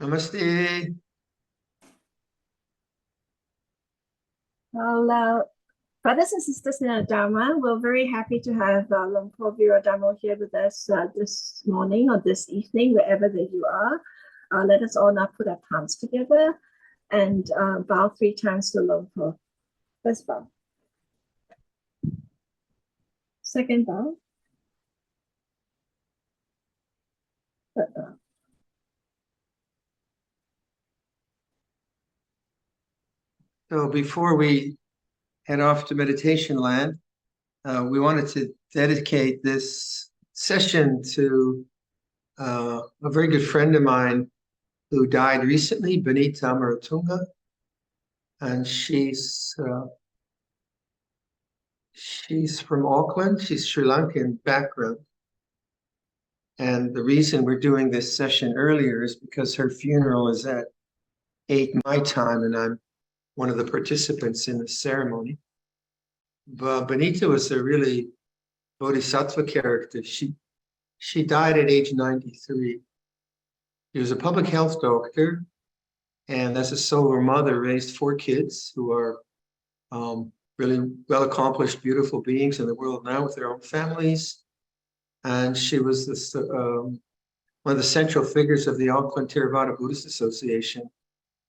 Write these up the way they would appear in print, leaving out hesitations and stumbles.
Namaste. Well, brothers and sisters in the Dharma, we're very happy to have Luang Por Viradhammo here with us this morning or this evening, wherever that you are. Let us all now put our palms together and bow 3 times to Luang Por. First bow. Second bow. Third bow. So before we head off to meditation land, we wanted to dedicate this session to a very good friend of mine who died recently, Benita Amaratunga. And she's from Auckland. She's Sri Lankan background. And the reason we're doing this session earlier is because her funeral is at 8 my time, and I'm one of the participants in the ceremony. But Benita was a really bodhisattva character. She died at age 93. She was a public health doctor, and as a solo mother, raised 4 kids who are really well-accomplished, beautiful beings in the world now with their own families. And she was this, one of the central figures of the Auckland Theravada Buddhist Association,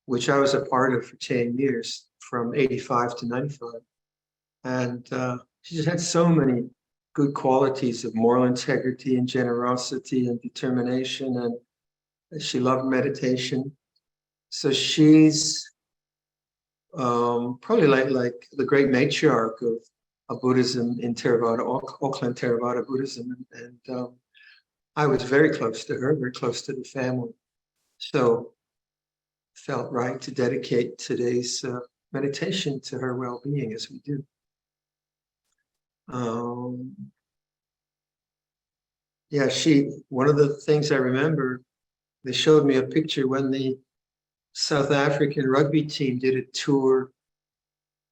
which I was a part of for 10 years, from 85 to 95. And she just had so many good qualities of moral integrity and generosity and determination, and she loved meditation. So she's probably like the great matriarch of Buddhism in Theravada, Auckland Theravada Buddhism. And I was very close to her, very close to the family. So felt right to dedicate today's meditation to her well-being as we do. Yeah, one of the things I remember, they showed me a picture when the South African rugby team did a tour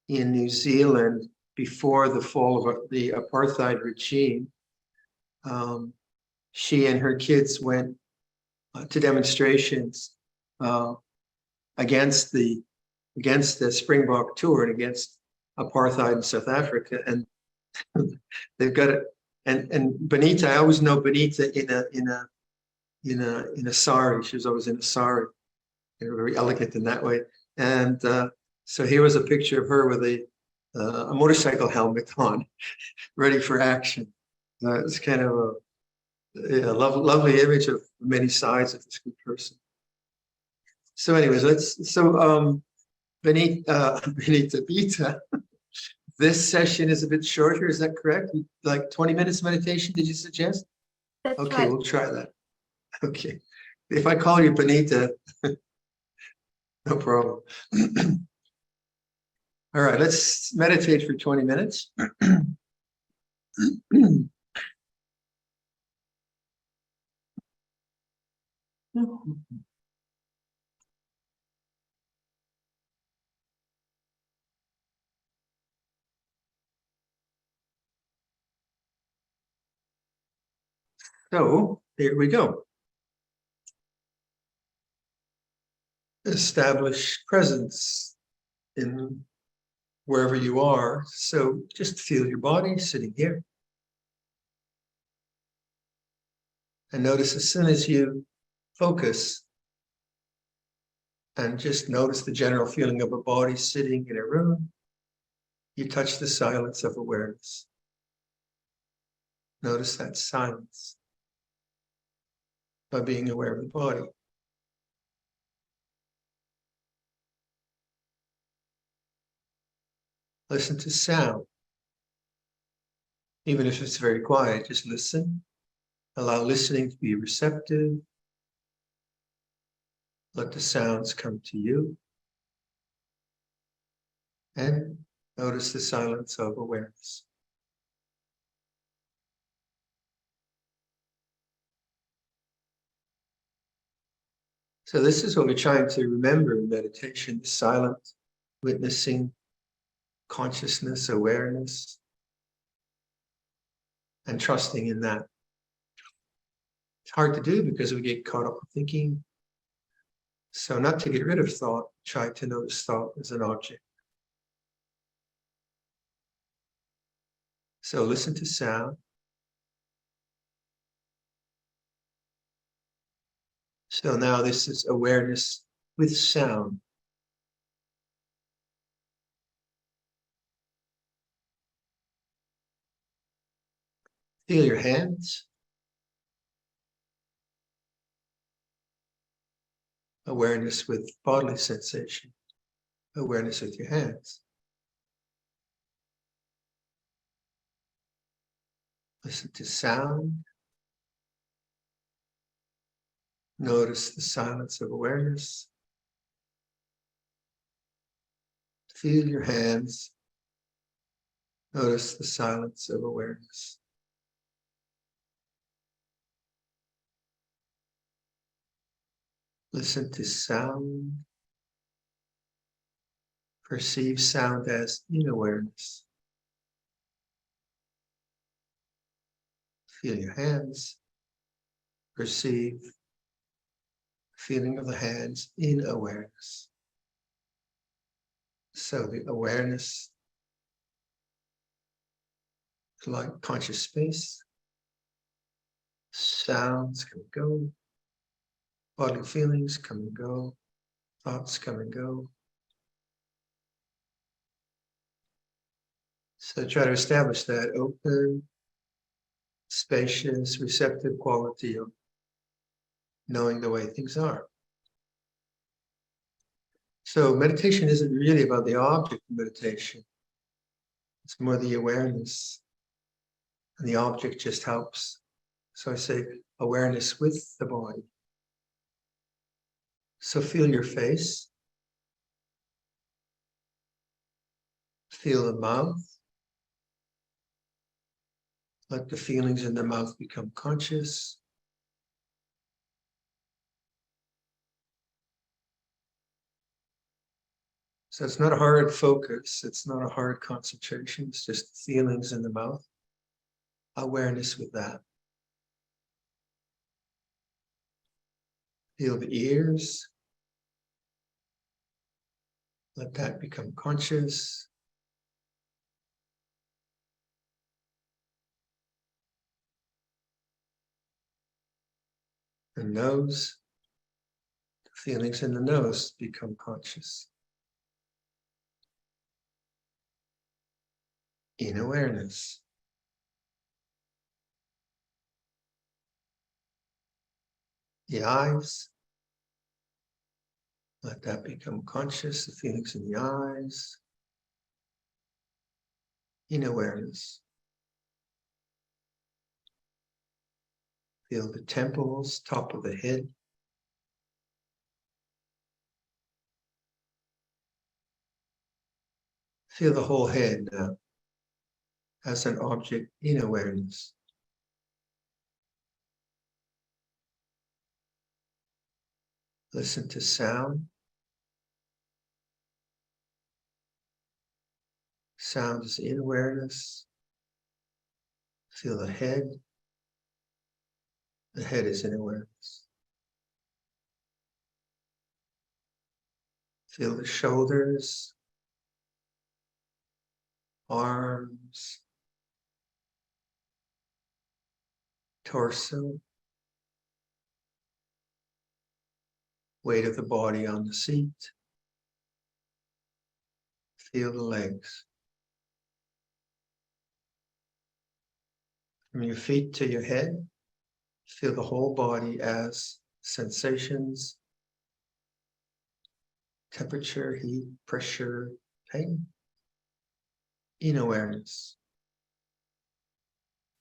in New Zealand before the fall of the apartheid regime. She and her kids went to demonstrations against the Springbok tour and against apartheid in South Africa, and they've got it. And Benita, I always know Benita in a sari. She was always in a sari. They were very elegant in that way. And so here was a picture of her with a motorcycle helmet on, ready for action. It's kind of a lovely image of many sides of this good person. So anyways, Benita, this session is a bit shorter, is that correct? Like 20 minutes meditation, did you suggest? That's okay, right. We'll try that. Okay. If I call you Benita, no problem. All right, let's meditate for 20 minutes. So here we go. Establish presence in wherever you are. So just feel your body sitting here. And notice as soon as you focus and just notice the general feeling of a body sitting in a room, you touch the silence of awareness. Notice that silence by being aware of the body. Listen to sound. Even if it's very quiet, just listen. Allow listening to be receptive. Let the sounds come to you. And notice the silence of awareness. So this is what we're trying to remember in meditation: silent witnessing, consciousness, awareness, and trusting in that. It's hard to do because we get caught up in thinking, So not to get rid of thought, try to notice thought as an object. So listen to sound. So now this is awareness with sound. Feel your hands. Awareness with bodily sensation. Awareness with your hands. Listen to sound. Notice the silence of awareness. Feel your hands. Notice the silence of awareness. Listen to sound. Perceive sound as in awareness. Feel your hands. Perceive feeling of the hands in awareness. So the awareness is like conscious space. Sounds come and go. Bodily feelings come and go. Thoughts come and go. So try to establish that open, spacious, receptive quality of knowing the way things are. So meditation isn't really about the object of meditation. It's more the awareness. And the object just helps. So I say awareness with the body. So feel your face. Feel the mouth. Let the feelings in the mouth become conscious. So it's not a hard focus. It's not a hard concentration. It's just feelings in the mouth. Awareness with that. Feel the ears. Let that become conscious. The nose. The feelings in the nose become conscious. In awareness. The eyes. Let that become conscious, the feelings in the eyes. In awareness. Feel the temples, top of the head. Feel the whole head now as an object in awareness. Listen to sound. Sound is in awareness. Feel the head. The head is in awareness. Feel the shoulders, arms, torso, weight of the body on the seat. Feel the legs. From your feet to your head, feel the whole body as sensations, temperature, heat, pressure, pain, in awareness.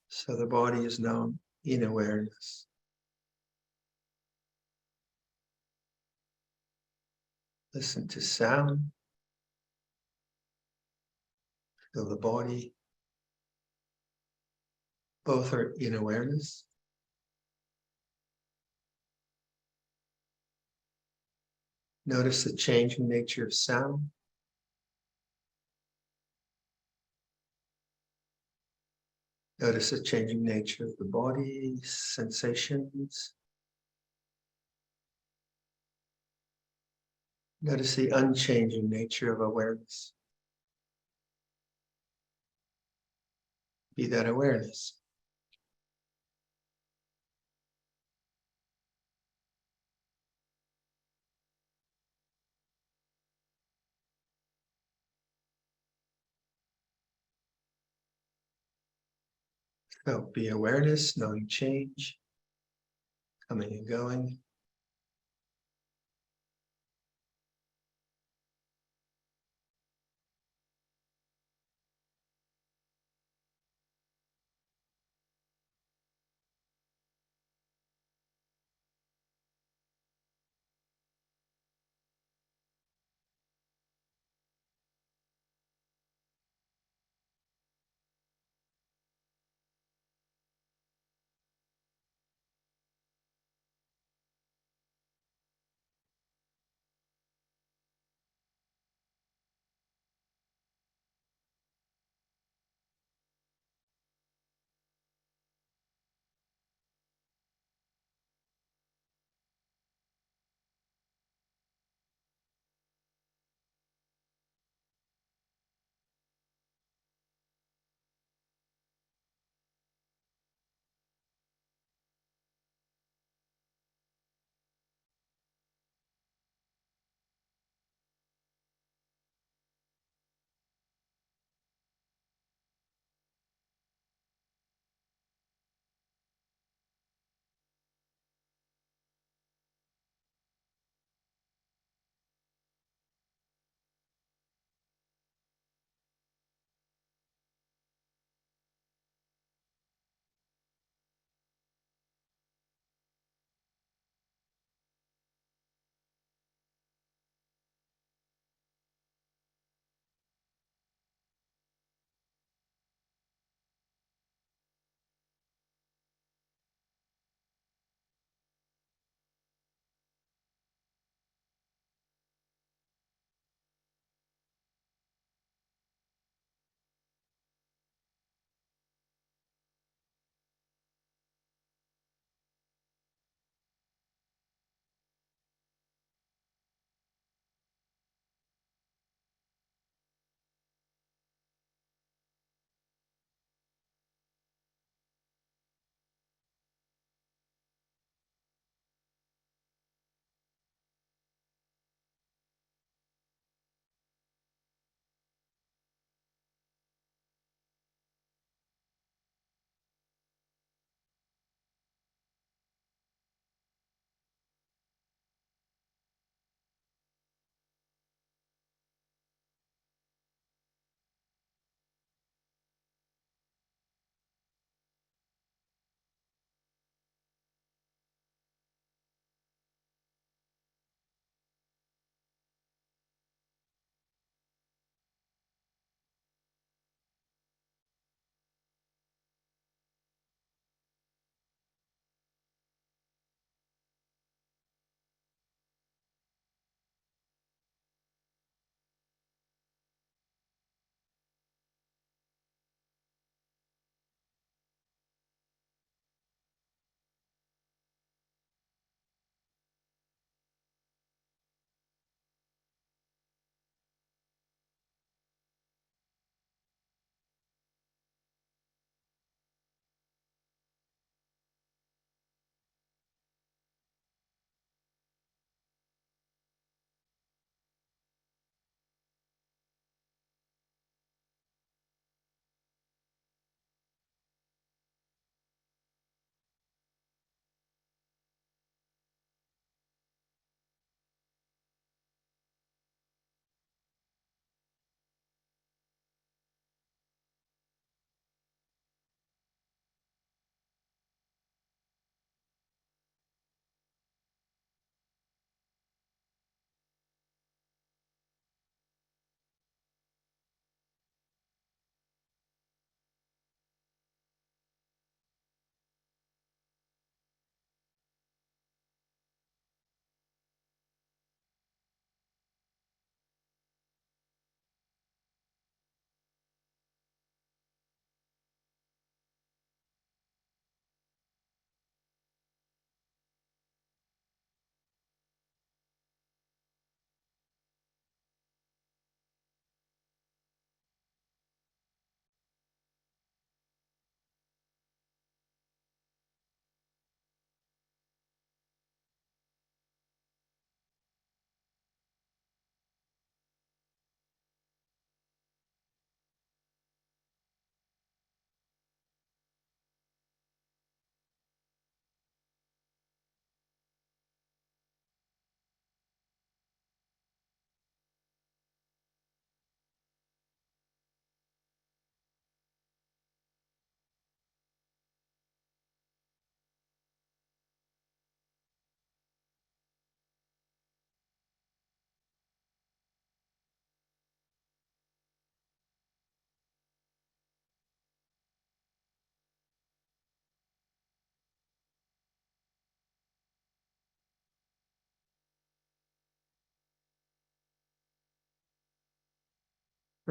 So the body is known in awareness. Listen to sound. Feel the body. Both are in awareness. Notice the changing nature of sound. Notice the changing nature of the body, sensations. Notice the unchanging nature of awareness. Be that awareness. So be awareness, knowing change, coming and going.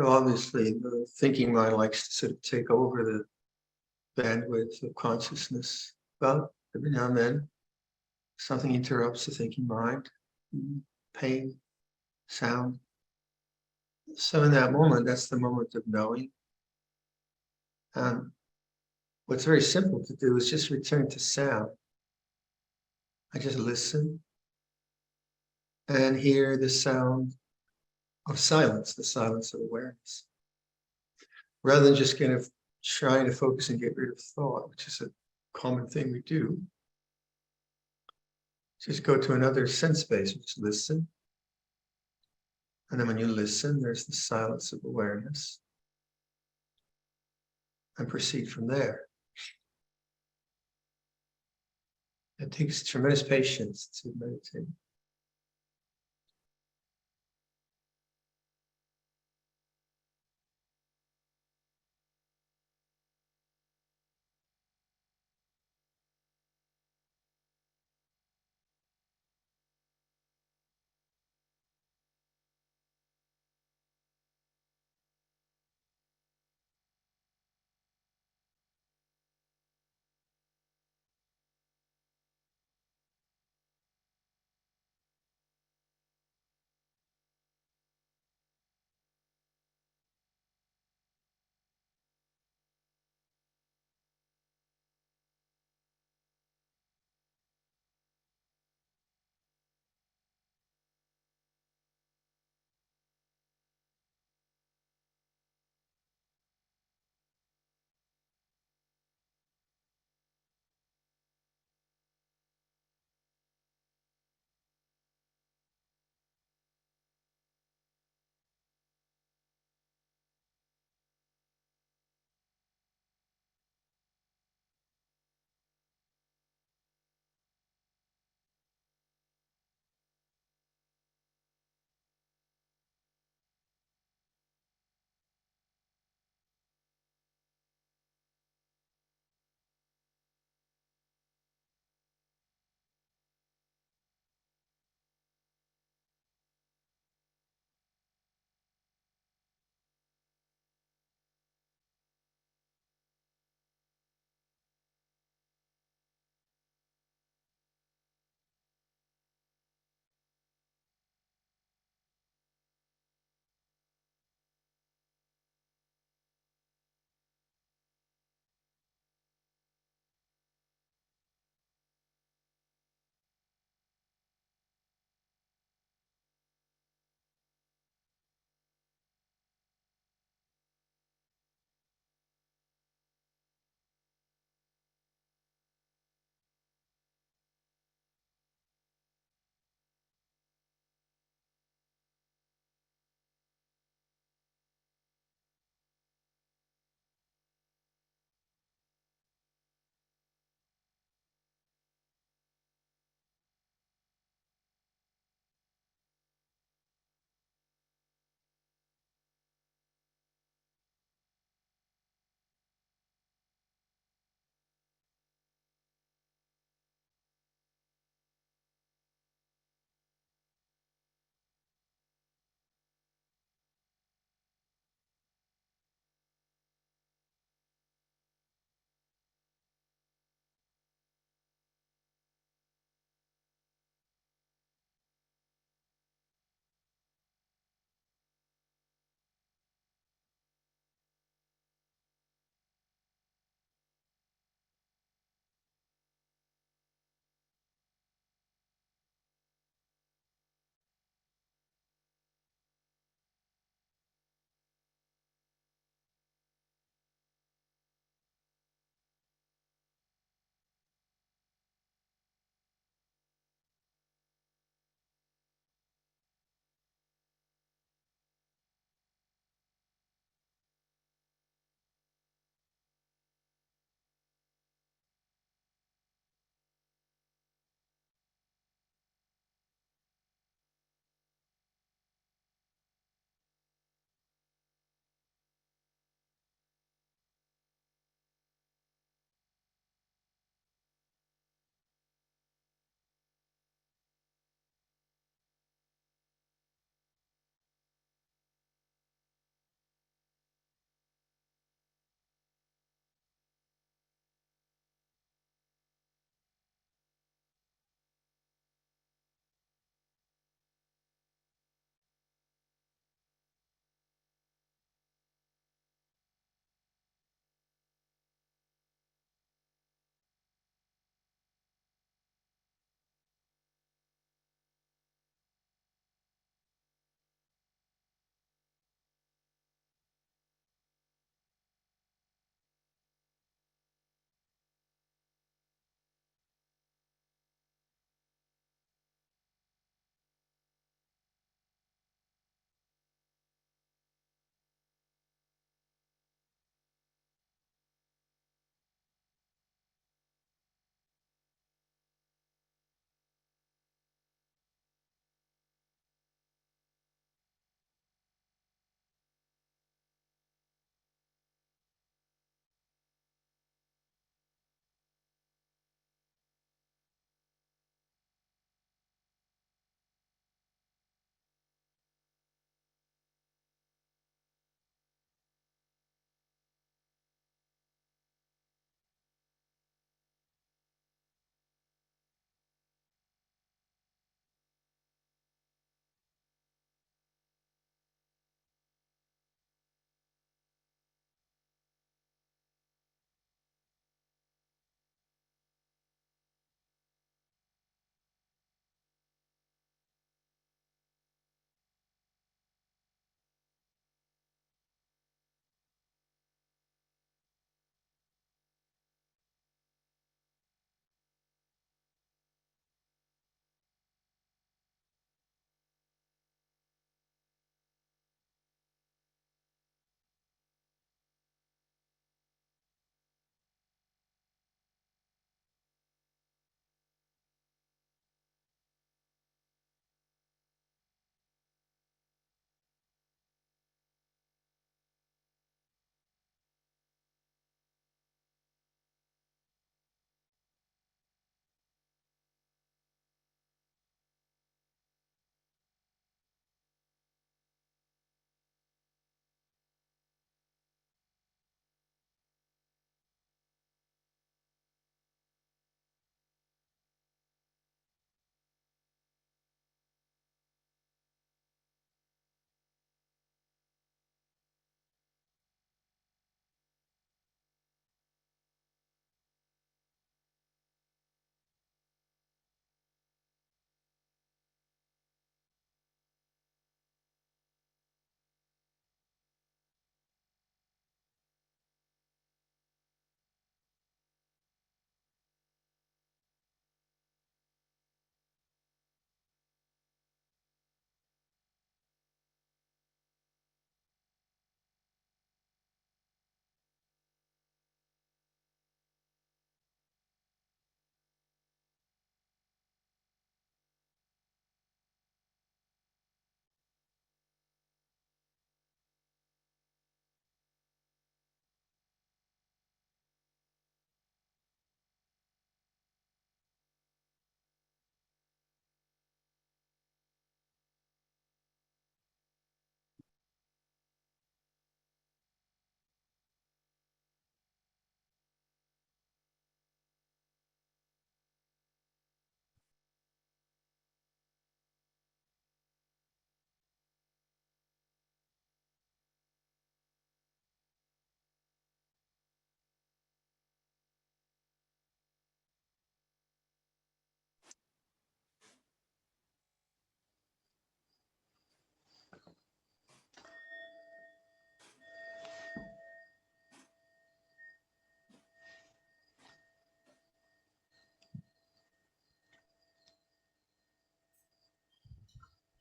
Obviously, the thinking mind likes to sort of take over the bandwidth of consciousness, but every now and then something interrupts the thinking mind, pain, sound. So in that moment, that's the moment of knowing. What's very simple to do is just return to sound. I just listen and hear the sound of silence, the silence of awareness, rather than just kind of trying to focus and get rid of thought, which is a common thing we do. Just go to another sense space, just listen. And then when you listen, there's the silence of awareness. And proceed from there. It takes tremendous patience to meditate.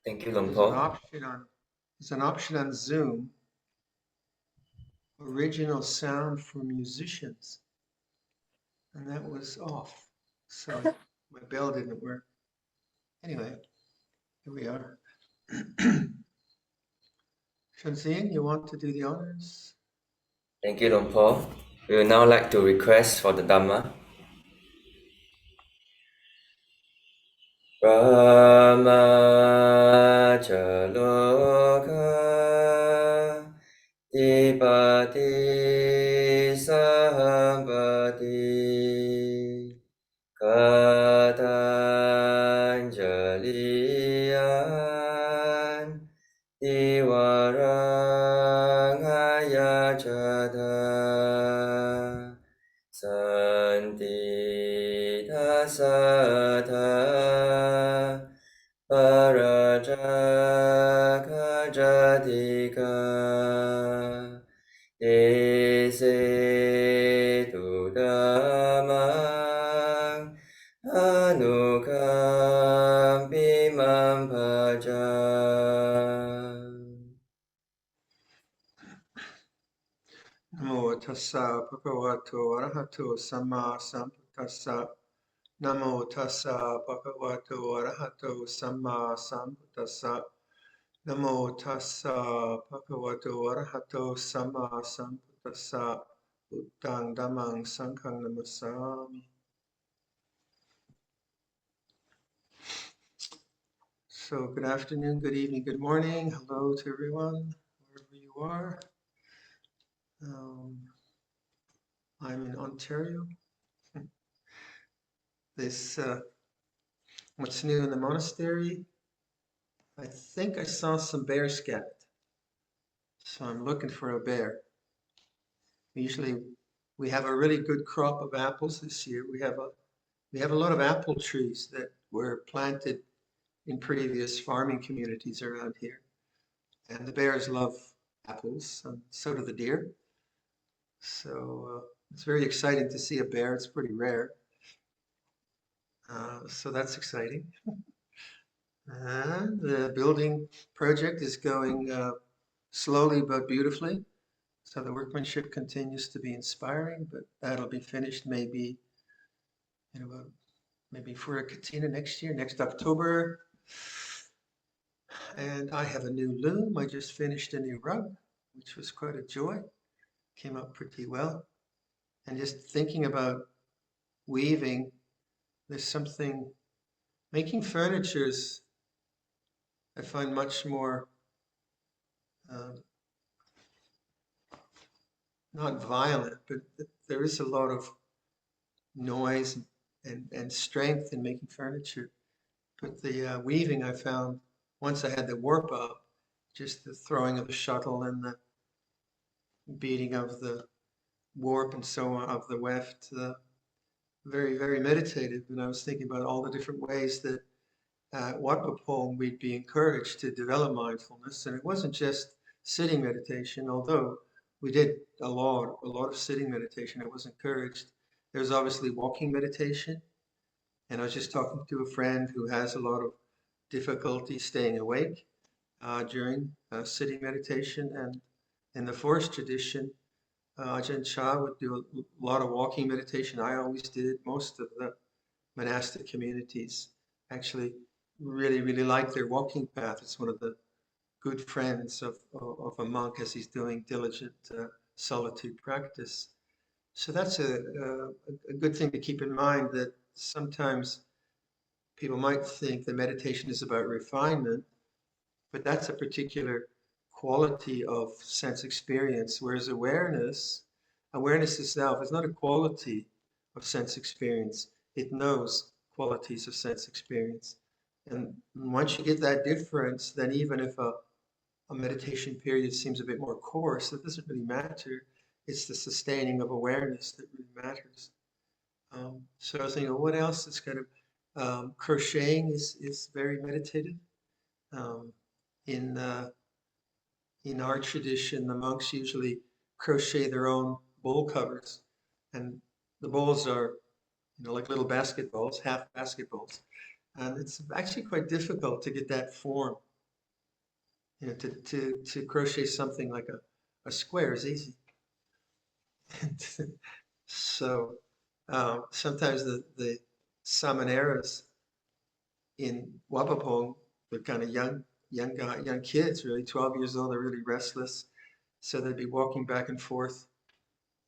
Thank you, Luang There's an Por. option on Zoom, original sound for musicians, and that was off. So my bell didn't work. Anyway, here we are. Shanzine, you want to do the honors? Thank you, Luang Por. We would now like to request for the Dhamma. Brahmacaloka Dipati Sambati Katanjaliyan Divarangayachata Santi Tasata Parajaka Jatika Ese tu Dhammang Anukampi Mampaja. Namo tassa bhagavato arahato samma sambuddhassa. Namo tassa bhagavato arahato samma sambuddhassa. Namo tassa bhagavato arahato samma sambuddhassa. Buddhang dhammang sanghang namasami. So good afternoon, good evening, good morning. Hello to everyone, wherever you are. I'm in Ontario. What's new in the monastery? I think I saw some bear scat, so I'm looking for a bear. Usually we have a really good crop of apples this year. We have a lot of apple trees that were planted in previous farming communities around here. And the bears love apples, and so do the deer. So it's very exciting to see a bear. It's pretty rare. So that's exciting. And the building project is going slowly but beautifully. So the workmanship continues to be inspiring, but that'll be finished maybe for a Katina next year, next October. And I have a new loom. I just finished a new rug, which was quite a joy. Came out pretty well. And just thinking about weaving, there's something, making furnitures, I find much more, not violent, but there is a lot of noise and strength in making furniture. But the weaving I found, once I had the warp up, just the throwing of the shuttle and the beating of the warp and so on of the weft, very, very meditative. And I was thinking about all the different ways that Watpa we'd be encouraged to develop mindfulness. And it wasn't just sitting meditation, although we did a lot of sitting meditation. It was encouraged. There's obviously walking meditation. And I was just talking to a friend who has a lot of difficulty staying awake during sitting meditation. And in the forest tradition, Ajahn Chah would do a lot of walking meditation. I always did. Most of the monastic communities actually really, really like their walking path. It's one of the good friends of a monk as he's doing diligent solitude practice. So that's a good thing to keep in mind, that sometimes people might think that meditation is about refinement, but that's a particular quality of sense experience, whereas awareness itself is not a quality of sense experience. It knows qualities of sense experience. And once you get that difference, then even if a meditation period seems a bit more coarse, that doesn't really matter. It's the sustaining of awareness that really matters. So I was thinking, what else is kind of, crocheting is very meditative. Um, in our tradition, the monks usually crochet their own bowl covers, and the bowls are, like little basketballs, half basketballs, and it's actually quite difficult to get that form To crochet something like a square is easy. So sometimes the samaneras in Wapapong, they're kind of young kids, really 12 years old. They're really restless, so they'd be walking back and forth,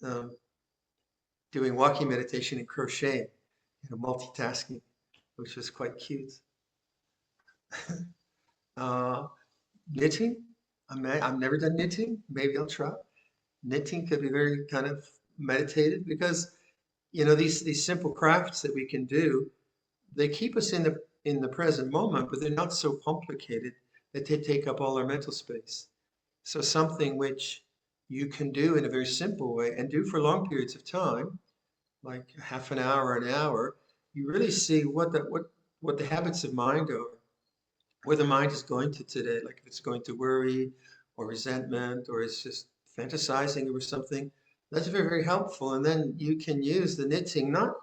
um, doing walking meditation and crocheting, multitasking, which was quite cute. uh, Knitting, I've never done knitting. Maybe I'll try. Knitting could be very kind of meditative because these simple crafts that we can do, they keep us in the present moment, but they're not so complicated that they take up all our mental space. So something which you can do in a very simple way and do for long periods of time, like half an hour or an hour, you really see what the habits of mind are, where the mind is going to today, like if it's going to worry or resentment or it's just fantasizing over something. That's very, very helpful. And then you can use the knitting, not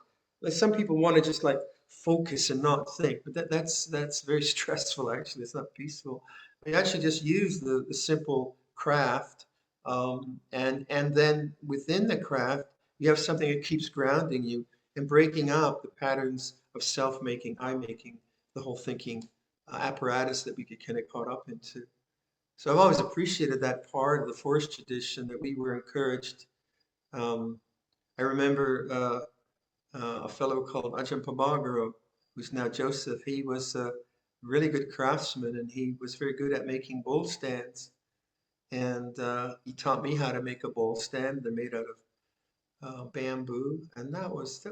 like some people want to just like focus and not think, but that's very stressful actually. It's not peaceful. You actually just use the simple craft, and then within the craft, you have something that keeps grounding you and breaking up the patterns of self-making, I-making, the whole thinking apparatus that we get kind of caught up into. So I've always appreciated that part of the forest tradition that we were encouraged. Um, I remember a fellow called Ajahn Pabagaro, who's now Joseph. He was a really good craftsman and he was very good at making bowl stands. And he taught me how to make a bowl stand. They're made out of bamboo, and that was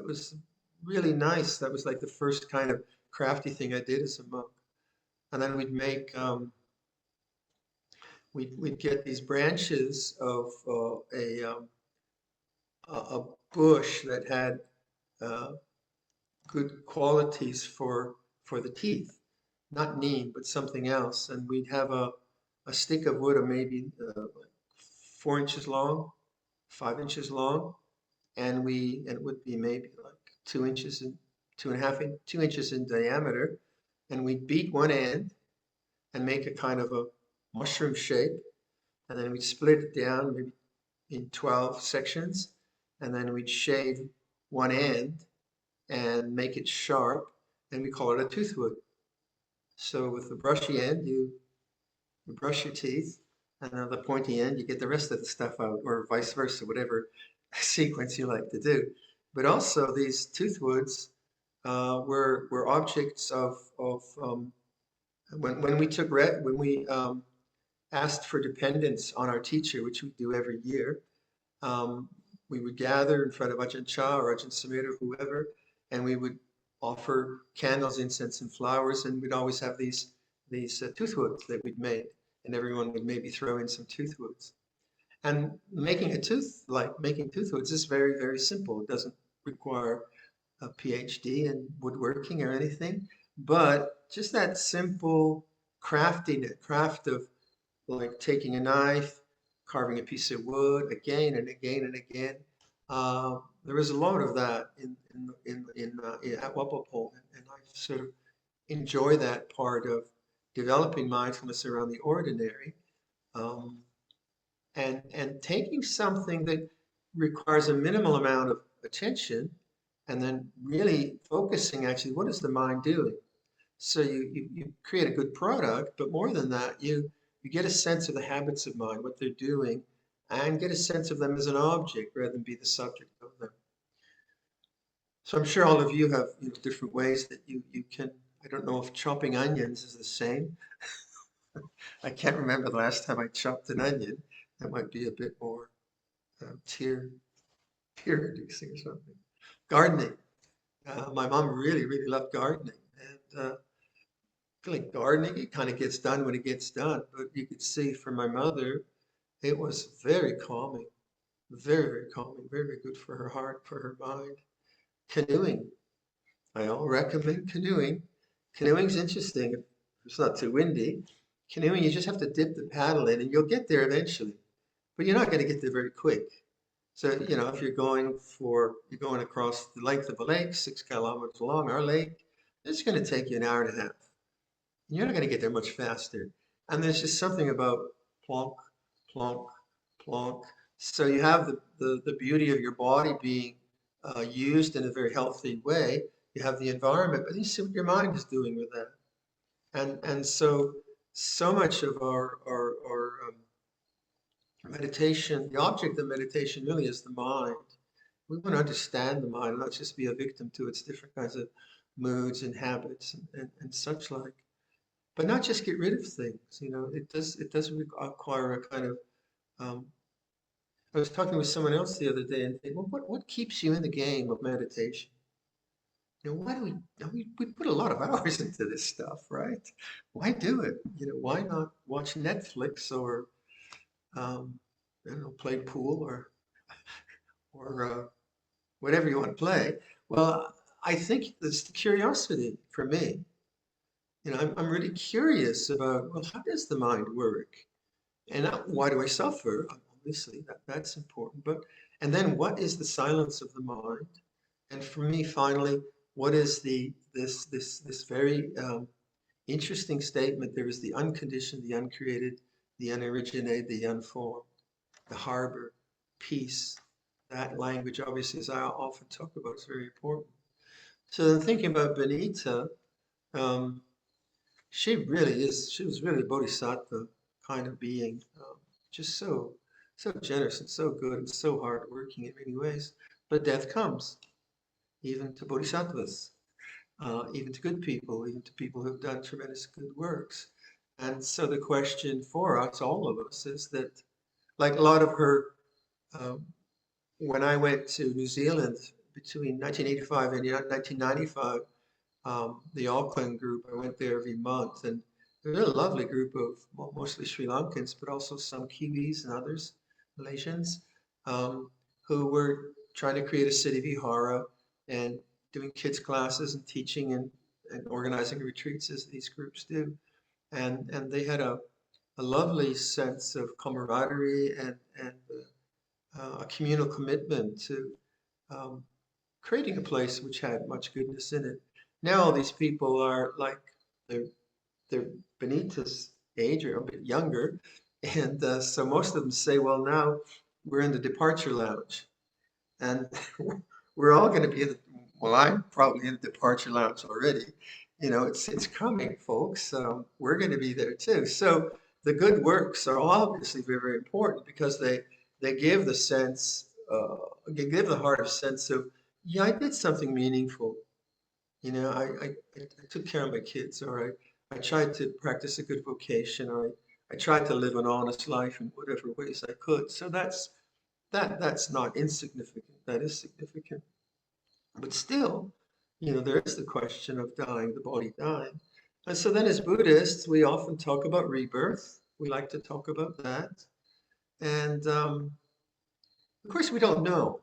really nice. That was like the first kind of crafty thing I did as a monk. And then we'd get these branches of a bush that had uh, good qualities for the teeth, not neem, but something else. And we'd have a stick of wood of maybe like 4 inches long, 5 inches long, and it would be maybe like 2 inches and 2.5 2 inches in diameter. And we'd beat one end and make a kind of a mushroom shape, and then we'd split it down maybe in 12 sections, and then we'd shave one end and make it sharp, and we call it a toothwood. So with the brushy end, you brush your teeth, and on the pointy end, you get the rest of the stuff out, or vice versa, whatever sequence you like to do. But also these toothwoods were objects of when we asked for dependence on our teacher, which we do every year. Um, we would gather in front of Ajahn Chah or Ajahn Sumedho, whoever, and we would offer candles, incense, and flowers, and we'd always have these toothwoods that we'd made, and everyone would maybe throw in some toothwoods. And making toothwoods is very, very simple. It doesn't require a PhD in woodworking or anything, but just that simple craft of like taking a knife, carving a piece of wood again and again and again. There was a lot of that at Wapapong, and I sort of enjoy that part of developing mindfulness around the ordinary, um, and taking something that requires a minimal amount of attention, and then really focusing actually what is the mind doing. So you create a good product, but more than that, you get a sense of the habits of mind, what they're doing, and get a sense of them as an object rather than be the subject of them. So I'm sure all of you have different ways that you can. I don't know if chopping onions is the same. I can't remember the last time I chopped an onion. That might be a bit more tear reducing or something. Gardening. My mom really, really loved gardening, and like gardening, it kind of gets done when it gets done. But you could see for my mother, it was very calming, very, very calming, very, very good for her heart, for her mind. Canoeing. I all recommend canoeing. Canoeing's interesting if it's not too windy. Canoeing, you just have to dip the paddle in and you'll get there eventually. But you're not going to get there very quick. So, if you're going across the length of a lake, 6 kilometers long, our lake, it's going to take you an hour and a half. You're not going to get there much faster. And there's just something about plonk, plonk, plonk. So you have the beauty of your body being used in a very healthy way. You have the environment, but you see what your mind is doing with that. And so much of our meditation, the object of meditation really is the mind. We want to understand the mind, not just be a victim to its different kinds of moods and habits and such like. But not just get rid of things, it does require a kind of I was talking with someone else the other day and thinking, well, what keeps you in the game of meditation? Why do we put a lot of hours into this stuff, right? Why do it? Why not watch Netflix or I don't know, play pool or whatever you want to play? Well, I think it's the curiosity for me. I'm really curious about, well, how does the mind work? And why do I suffer? Obviously, that's important. And then what is the silence of the mind? And for me, finally, what is this very interesting statement? There is the unconditioned, the uncreated, the unoriginated, the unformed, the harbor, peace. That language, obviously, as I often talk about, is very important. So then thinking about Benita, she was really a bodhisattva kind of being, just so generous and so good and so hardworking in many ways. But death comes, even to bodhisattvas, even to good people, even to people who've done tremendous good works. And so the question for us, all of us, is that, like a lot of her, when I went to New Zealand between 1985 and 1995, the Auckland group, I went there every month, and they're a lovely group of mostly Sri Lankans, but also some Kiwis and others, Malaysians, who were trying to create a city vihara and doing kids classes and teaching and organizing retreats as these groups do. And they had a lovely sense of camaraderie and a communal commitment to creating a place which had much goodness in it. Now all these people are like they're Benita's age or a bit younger, and so most of them say, "Well, now we're in the departure lounge, and we're all going to be in the, well, I'm probably in the departure lounge already. It's coming, folks. We're going to be there too." So the good works are obviously very, very important because they give the sense, they give the heart a sense of, yeah, I did something meaningful. I took care of my kids, or I tried to practice a good vocation, or I tried to live an honest life in whatever ways I could. So that's not insignificant. That is significant. But still, there is the question of dying, the body dying. And so then as Buddhists, we often talk about rebirth. We like to talk about that. And of course, we don't know.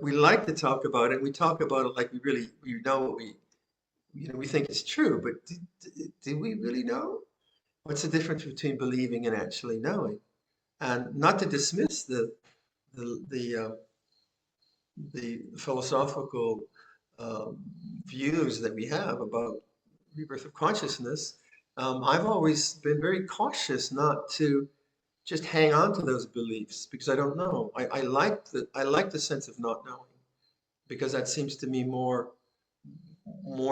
We like to talk about it. We talk about it like we know what we think it's true, but do we really know? What's the difference between believing and actually knowing? And not to dismiss the philosophical views that we have about rebirth of consciousness. I've always been very cautious not to just hang on to those beliefs because I don't know. I like the sense of not knowing because that seems to me more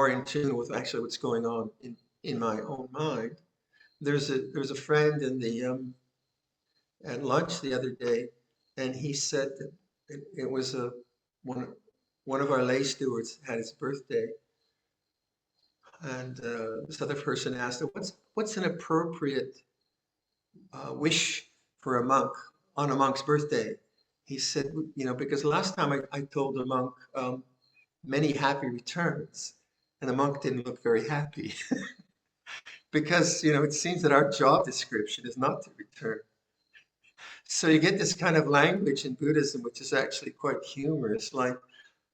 in tune with actually what's going on in my own mind. There's a friend in the at lunch the other day, and he said that it was one of our lay stewards had his birthday, and this other person asked him, "What's an appropriate wish for a monk on a monk's birthday?" He said, because last time I told a monk many happy returns, and the monk didn't look very happy because it seems that our job description is not to return. So you get this kind of language in Buddhism, which is actually quite humorous, like,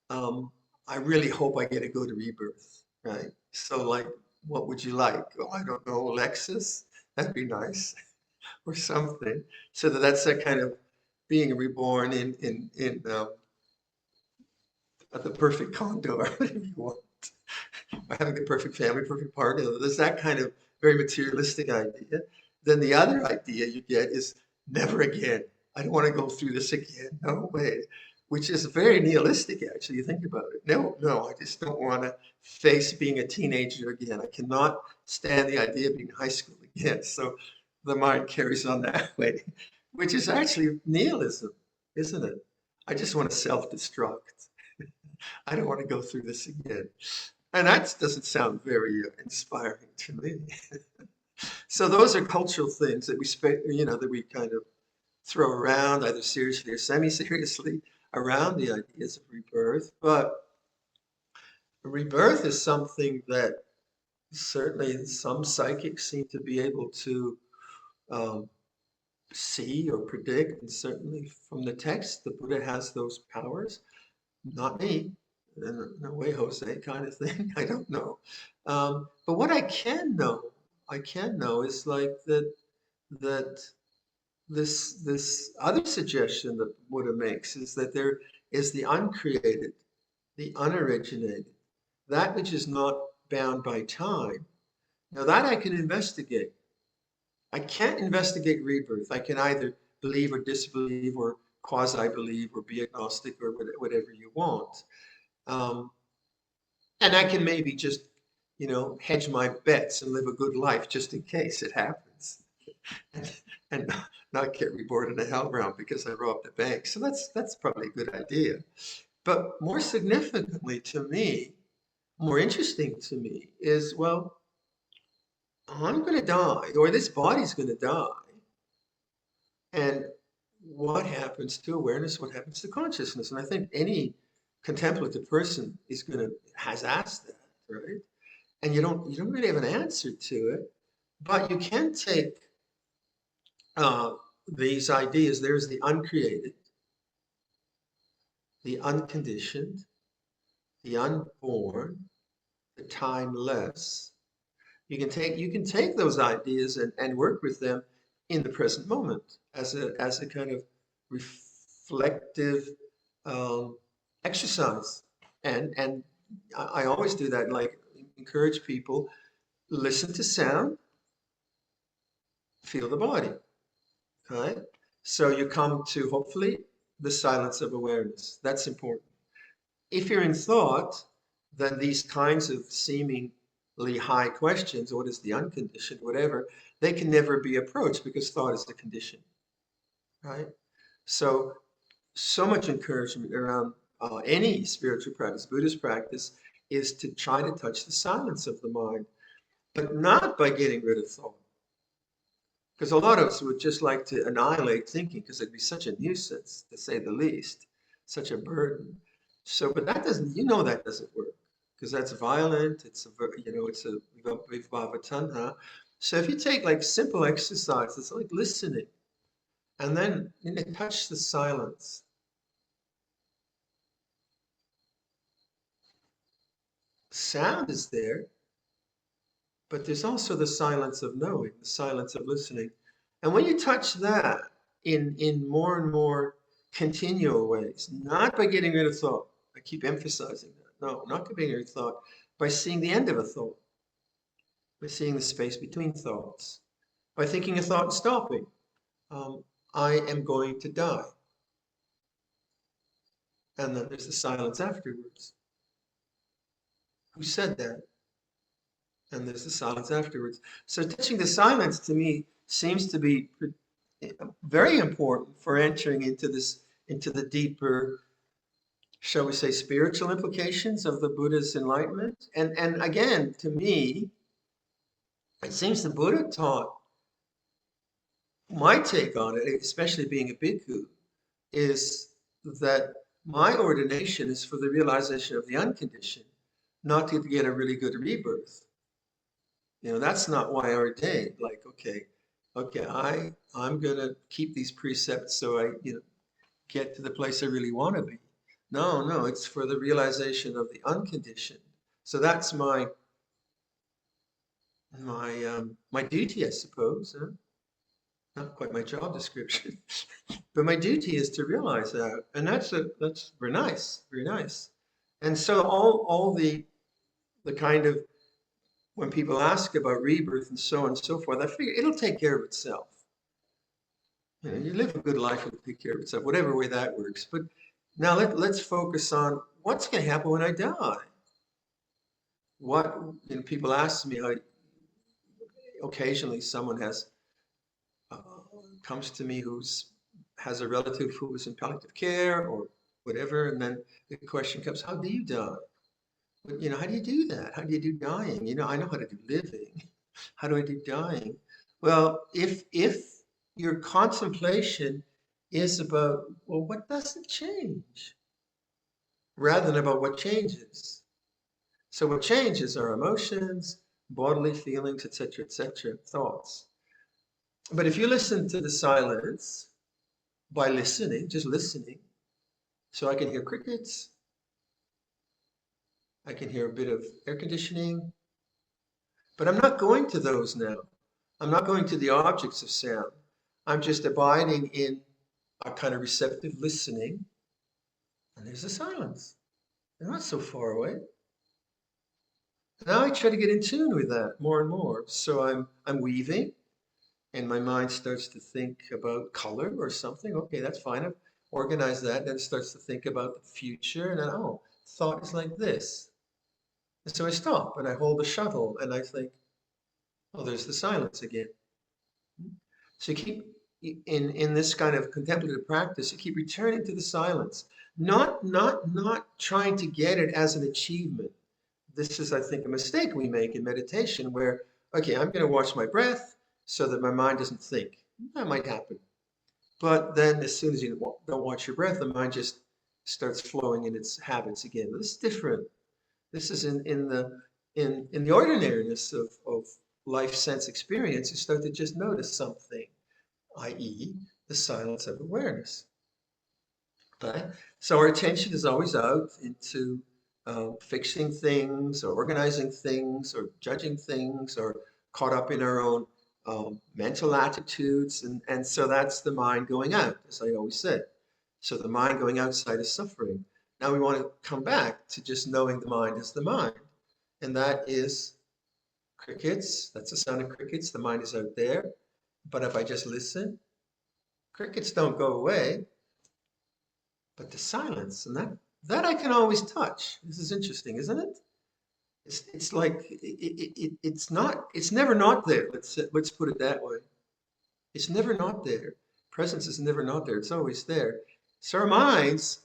I really hope I get to go to rebirth, right? So like, what would you like? Oh, I don't know, Lexus? That'd be nice. Or something. So that's that kind of being reborn in the perfect condor, if you want. by having the perfect family, perfect partner. There's that kind of very materialistic idea. Then the other idea you get is never again. I don't want to go through this again. No way. Which is very nihilistic, actually. You think about it. No, no, I just don't want to face being a teenager again. I cannot stand the idea of being in high school again. So the mind carries on that way, which is actually nihilism, isn't it? I just want to self-destruct. I don't want to go through this again. And that doesn't sound very inspiring to me. So those are cultural things that that we kind of throw around, either seriously or semi-seriously, around the ideas of rebirth. But rebirth is something that certainly some psychics seem to be able to um, see or predict. And certainly from the text, the Buddha has those powers. Not me. No way, Jose, kind of thing. I don't know. But what I can know is like that this other suggestion that Buddha makes is that there is the uncreated, the unoriginated, that which is not bound by time. Now that I can investigate. I can't investigate rebirth. I can either believe or disbelieve or quasi-believe or be agnostic or whatever you want. And I can maybe just, hedge my bets and live a good life just in case it happens. And not get reborn in a hell realm because I robbed a bank. So that's probably a good idea. But more significantly to me, more interesting to me is, well, I'm going to die, or this body's going to die. And what happens to awareness? What happens to consciousness? And I think any contemplative person has asked that, right? And you don't really have an answer to it, but you can take these ideas. There's the uncreated, the unconditioned, the unborn, the timeless. You can take those ideas and work with them in the present moment as a kind of reflective exercise. And I always do that, like encourage people, listen to sound, feel the body. Right? So you come to hopefully the silence of awareness. That's important. If you're in thought, then these kinds of seemingly high questions, what is the unconditioned, whatever, they can never be approached because thought is the condition. Right? So much encouragement around any spiritual practice, Buddhist practice, is to try to touch the silence of the mind, but not by getting rid of thought. Because a lot of us would just like to annihilate thinking because it'd be such a nuisance, to say the least, such a burden. So, but that doesn't, that doesn't work because that's violent. It's a vibhava tanha. So if you take like simple exercises like listening and then touch the silence. Sound is there, but there's also the silence of knowing, the silence of listening. And when you touch that in more and more continual ways, not by getting rid of thought, I keep emphasizing that. No, not by getting rid of thought, by seeing the end of a thought, by seeing the space between thoughts, by thinking a thought and stopping. I am going to die. And then there's the silence afterwards. Who said that? And there's the silence afterwards. So touching the silence to me seems to be very important for entering into the deeper, shall we say, spiritual implications of the Buddha's enlightenment. And again, to me, it seems the Buddha taught, my take on it, especially being a bhikkhu, is that my ordination is for the realization of the unconditioned, not to get a really good rebirth. That's not why I ordained. Like, okay, I'm gonna keep these precepts so I, get to the place I really want to be. No, it's for the realization of the unconditioned. So that's my duty, I suppose. Huh? Not quite my job description, but my duty is to realize that, and that's very nice, very nice. And so all the the kind of, when people ask about rebirth and so on and so forth, I figure it'll take care of itself. You live a good life, it'll take care of itself, whatever way that works. But now let's focus on what's going to happen when I die. What, people ask me, occasionally someone comes to me has a relative who is in palliative care or whatever, and then the question comes, how do you die? But, how do you do that? How do you do dying? I know how to do living. How do I do dying? Well, if your contemplation is about, well, what doesn't change, rather than about what changes. So what changes are emotions, bodily feelings, etc., thoughts. But if you listen to the silence by listening, just listening, so I can hear crickets, I can hear a bit of air conditioning, but I'm not going to those now. I'm not going to the objects of sound. I'm just abiding in a kind of receptive listening, and there's a silence. They're not so far away. Now I try to get in tune with that more and more. So I'm weaving, and my mind starts to think about color or something. Okay, that's fine. I've organized that. Then it starts to think about the future, and then, thought is like this. And so I stop and I hold the shuttle and I think, there's the silence again. So you keep in this kind of contemplative practice, you keep returning to the silence, not trying to get it as an achievement. This is, I think, a mistake we make in meditation where, okay, I'm going to watch my breath so that my mind doesn't think. That might happen. But then as soon as you don't watch your breath, the mind just starts flowing in its habits again. This is different. This is in the ordinariness of life sense experience. You start to just notice something, i.e. the silence of awareness. Okay? So our attention is always out into fixing things or organizing things or judging things or caught up in our own mental attitudes. And so that's the mind going out, as I always said. So the mind going outside is suffering. Now we want to come back to just knowing the mind as the mind. And that is crickets. That's the sound of crickets. The mind is out there. But if I just listen, crickets don't go away. But the silence, and that I can always touch. This is interesting, isn't it? It's like it's never not there. Let's put it that way. It's never not there. Presence is never not there. It's always there. So our minds,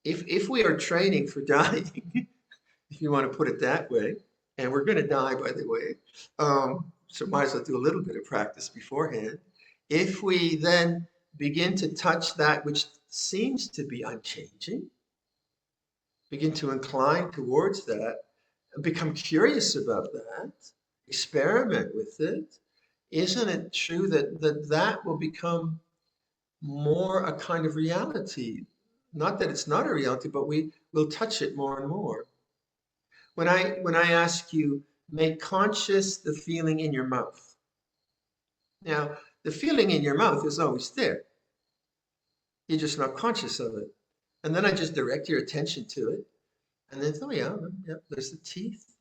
if we are training for dying, if you want to put it that way, and we're going to die, by the way, so might as well do a little bit of practice beforehand. If we then begin to touch that which seems to be unchanging, begin to incline towards that, become curious about that, experiment with it, isn't it true that will become more a kind of reality? Not that it's not a reality, but we will touch it more and more. When I ask you, make conscious the feeling in your mouth. Now, the feeling in your mouth is always there. You're just not conscious of it. And then I just direct your attention to it. And then, yeah, there's the teeth.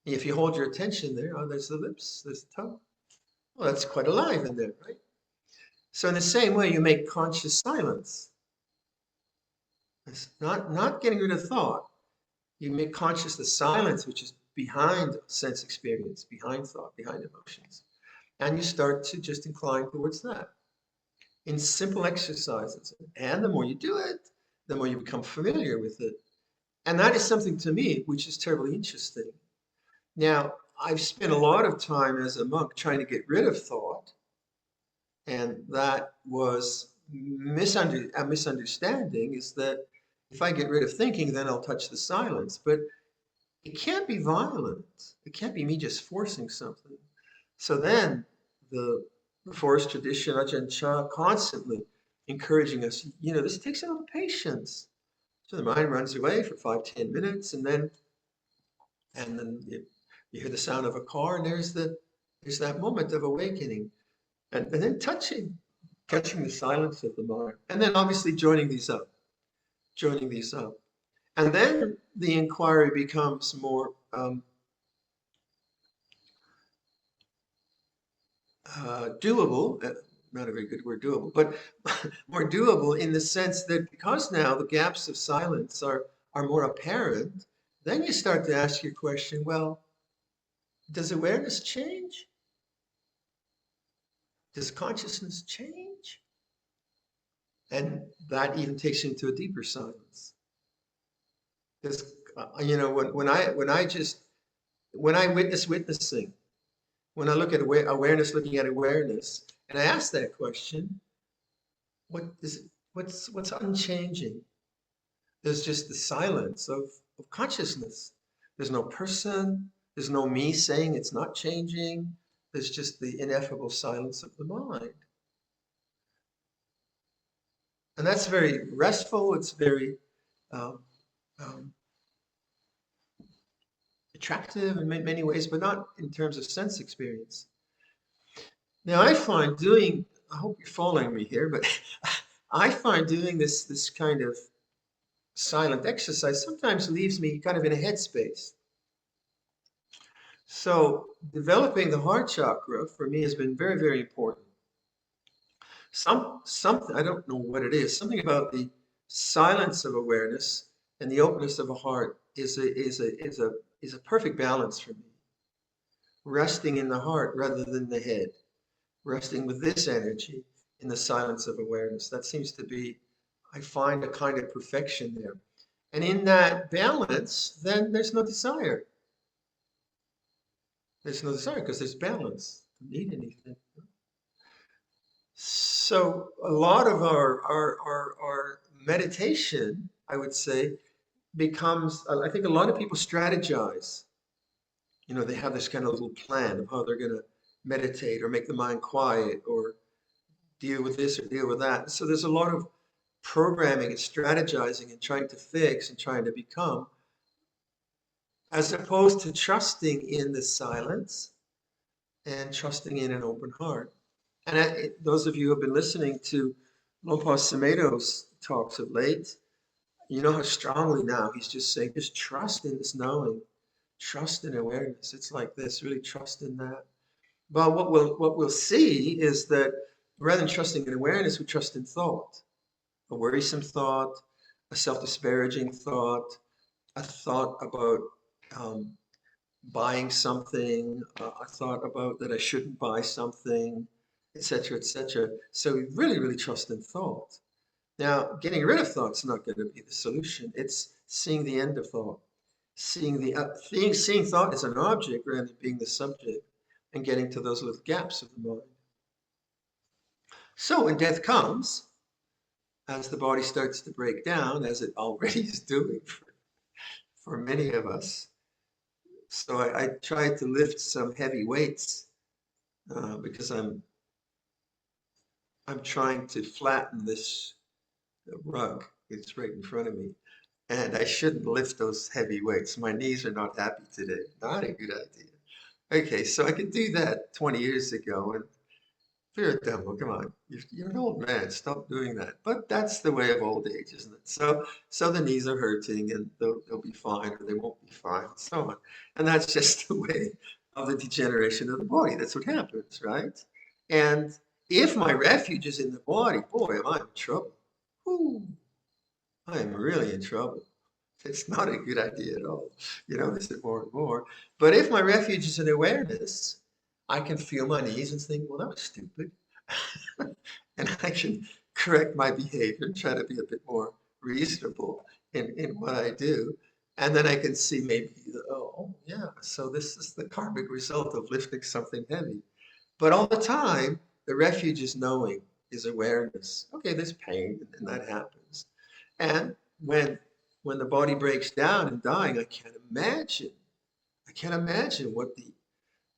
And if you hold your attention there, there's the lips, there's the tongue. Well, that's quite alive in there, right? So in the same way, you make conscious silence. It's not getting rid of thought. You make conscious the silence, which is behind sense experience, behind thought, behind emotions. And you start to just incline towards that in simple exercises. And the more you do it, the more you become familiar with it. And that is something to me which is terribly interesting. Now, I've spent a lot of time as a monk trying to get rid of thought. And that was a misunderstanding, is that if I get rid of thinking, then I'll touch the silence. But it can't be violent. It can't be me just forcing something. So then the forest tradition, Ajahn Chah, constantly encouraging us, this takes a little patience. So the mind runs away for 5-10 minutes, and then you hear the sound of a car, and there's that moment of awakening, and then touching the silence of the mind, and then obviously joining these up. And then the inquiry becomes more doable, not a very good word, doable, but more doable in the sense that because now the gaps of silence are more apparent, then you start to ask your question, well, does awareness change? Does consciousness change? And that even takes you into a deeper silence. Because when I witness witnessing, when I look at awareness, looking at awareness, and I ask that question, what's unchanging? There's just the silence of consciousness. There's no person. There's no me saying it's not changing. There's just the ineffable silence of the mind. And that's very restful. It's very um, attractive in many ways, but not in terms of sense experience. Now, I find doing, I hope you're following me here, but I find doing this kind of silent exercise sometimes leaves me kind of in a headspace. So developing the heart chakra for me has been very, very important. Something, I don't know what it is, something about the silence of awareness and the openness of a heart is a perfect balance for me. Resting in the heart rather than the head, resting with this energy in the silence of awareness. That seems to be, I find, a kind of perfection there. And in that balance, then there's no desire. There's no desire because there's balance. Don't need anything. So a lot of our meditation, I would say, becomes, I think a lot of people strategize. You know, they have this kind of little plan of how they're going to meditate or make the mind quiet or deal with this or deal with that. So there's a lot of programming and strategizing and trying to fix and trying to become, as opposed to trusting in the silence and trusting in an open heart. And those of you who have been listening to Luang Por Viradhammo's talks of late, you know how strongly now he's just saying, just trust in this knowing, trust in awareness. It's like this, really trust in that. But what we'll see is that rather than trusting in awareness, we trust in thought, a worrisome thought, a self-disparaging thought, a thought about buying something, a thought about that I shouldn't buy something, etc., etc. So we really, really trust in thought. Now, getting rid of thought's not going to be the solution. It's seeing the end of thought, seeing thought as an object rather than being the subject, and getting to those little gaps of the mind. So when death comes, as the body starts to break down, as it already is doing for many of us, so I tried to lift some heavy weights because I'm trying to flatten this rug. It's right in front of me. And I shouldn't lift those heavy weights. My knees are not happy today. Not a good idea. Okay, so I could do that 20 years ago. And Viradhammo, come on, you're an old man. Stop doing that. But that's the way of old age, isn't it? So the knees are hurting, and they'll be fine, or they won't be fine, and so on. And that's just the way of the degeneration of the body. That's what happens, right? And if my refuge is in the body, boy, am I in trouble. Whew, I am really in trouble. It's not a good idea at all. You notice it more and more. But if my refuge is in awareness, I can feel my knees and think, well, that was stupid. And I can correct my behavior and try to be a bit more reasonable in what I do. And then I can see maybe, oh, yeah, so this is the karmic result of lifting something heavy. But all the time, the refuge is knowing, is awareness. Okay, there's pain, and that happens. And when the body breaks down and dying, I can't imagine what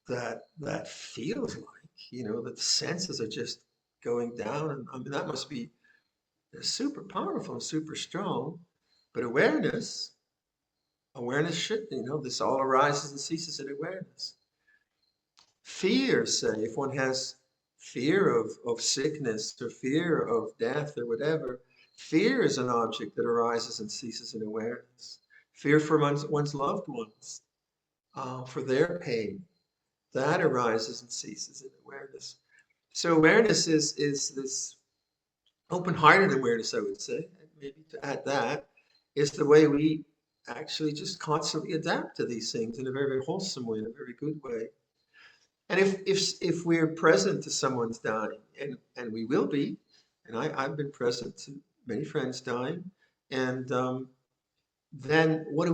that feels like. You know, that the senses are just going down, and I mean that must be super powerful and super strong. But awareness should, this all arises and ceases in awareness. Fear, say, if one has fear of sickness or fear of death or whatever, Fear is an object that arises and ceases in awareness. Fear for one's loved ones, for their pain, that arises and ceases in awareness. So awareness is this open-hearted awareness, I would say, and maybe to add that, is the way we actually just constantly adapt to these things in a very, very wholesome way, in a very good way. And if we're present to someone's dying, and we will be, and I've been present to many friends dying, and then what do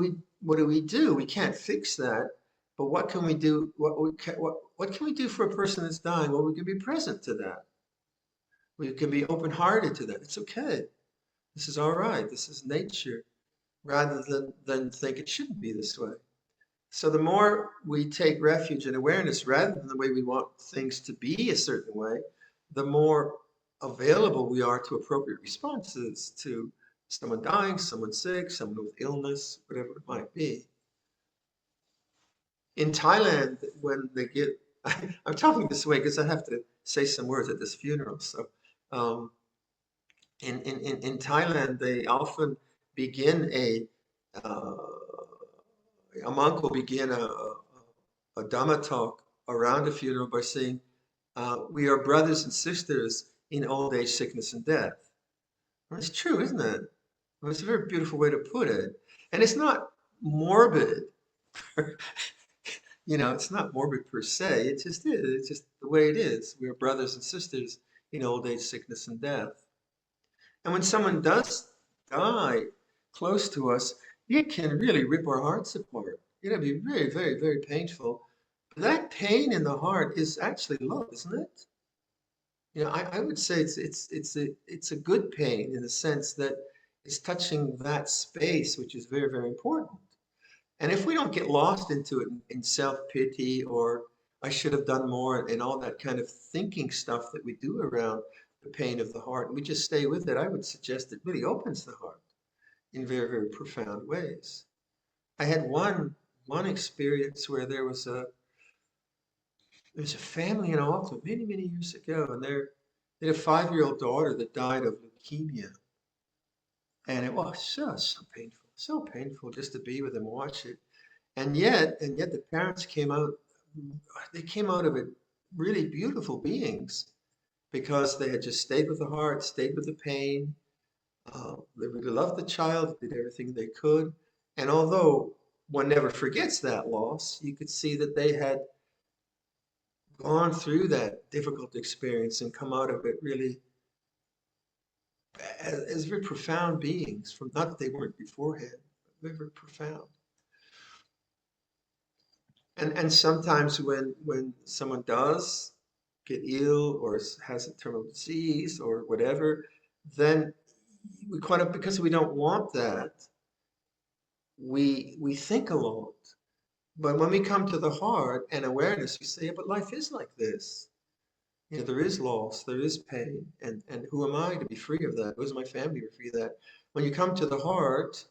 we do? We can't fix that, but what can we do? What can we do for a person that's dying? Well, we can be present to that. We can be open-hearted to that. It's okay. This is all right. This is nature, rather than think it shouldn't be this way. So the more we take refuge in awareness, rather than the way we want things to be a certain way, the more available we are to appropriate responses to someone dying, someone sick, someone with illness, whatever it might be. In Thailand, when they get, I'm talking this way because I have to say some words at this funeral. So in Thailand, they often begin a monk will begin a Dhamma talk around a funeral by saying, we are brothers and sisters in old age, sickness, and death. Well, it's true, isn't it? Well, it's a very beautiful way to put it. And it's not morbid. It's not morbid per se. It just is. It's just the way it is. We are brothers and sisters in old age, sickness, and death. And when someone does die close to us, it can really rip our hearts apart. It'll be very, very, very painful. But that pain in the heart is actually love, isn't it? I would say it's a good pain in the sense that it's touching that space, which is very, very important. And if we don't get lost into it in self-pity or I should have done more and all that kind of thinking stuff that we do around the pain of the heart, and we just stay with it, I would suggest it really opens the heart in very, very profound ways. I had one experience where there was a family in Auckland many, many years ago, and they had a 5-year-old daughter that died of leukemia. And it was so painful just to be with them, watch it. And yet the parents came out of it really beautiful beings because they had just stayed with the heart, stayed with the pain. They really loved the child, did everything they could. And although one never forgets that loss, you could see that they had gone through that difficult experience and come out of it really as very profound beings, from not that they weren't beforehand, but very, very profound. And sometimes when someone does get ill or has a terminal disease or whatever, then we quite up because we don't want that. We think a lot. But when we come to the heart and awareness, we say, yeah, but life is like this. There is loss, there is pain, and who am I to be free of that? Who is my family to be free of that? When you come to the heart,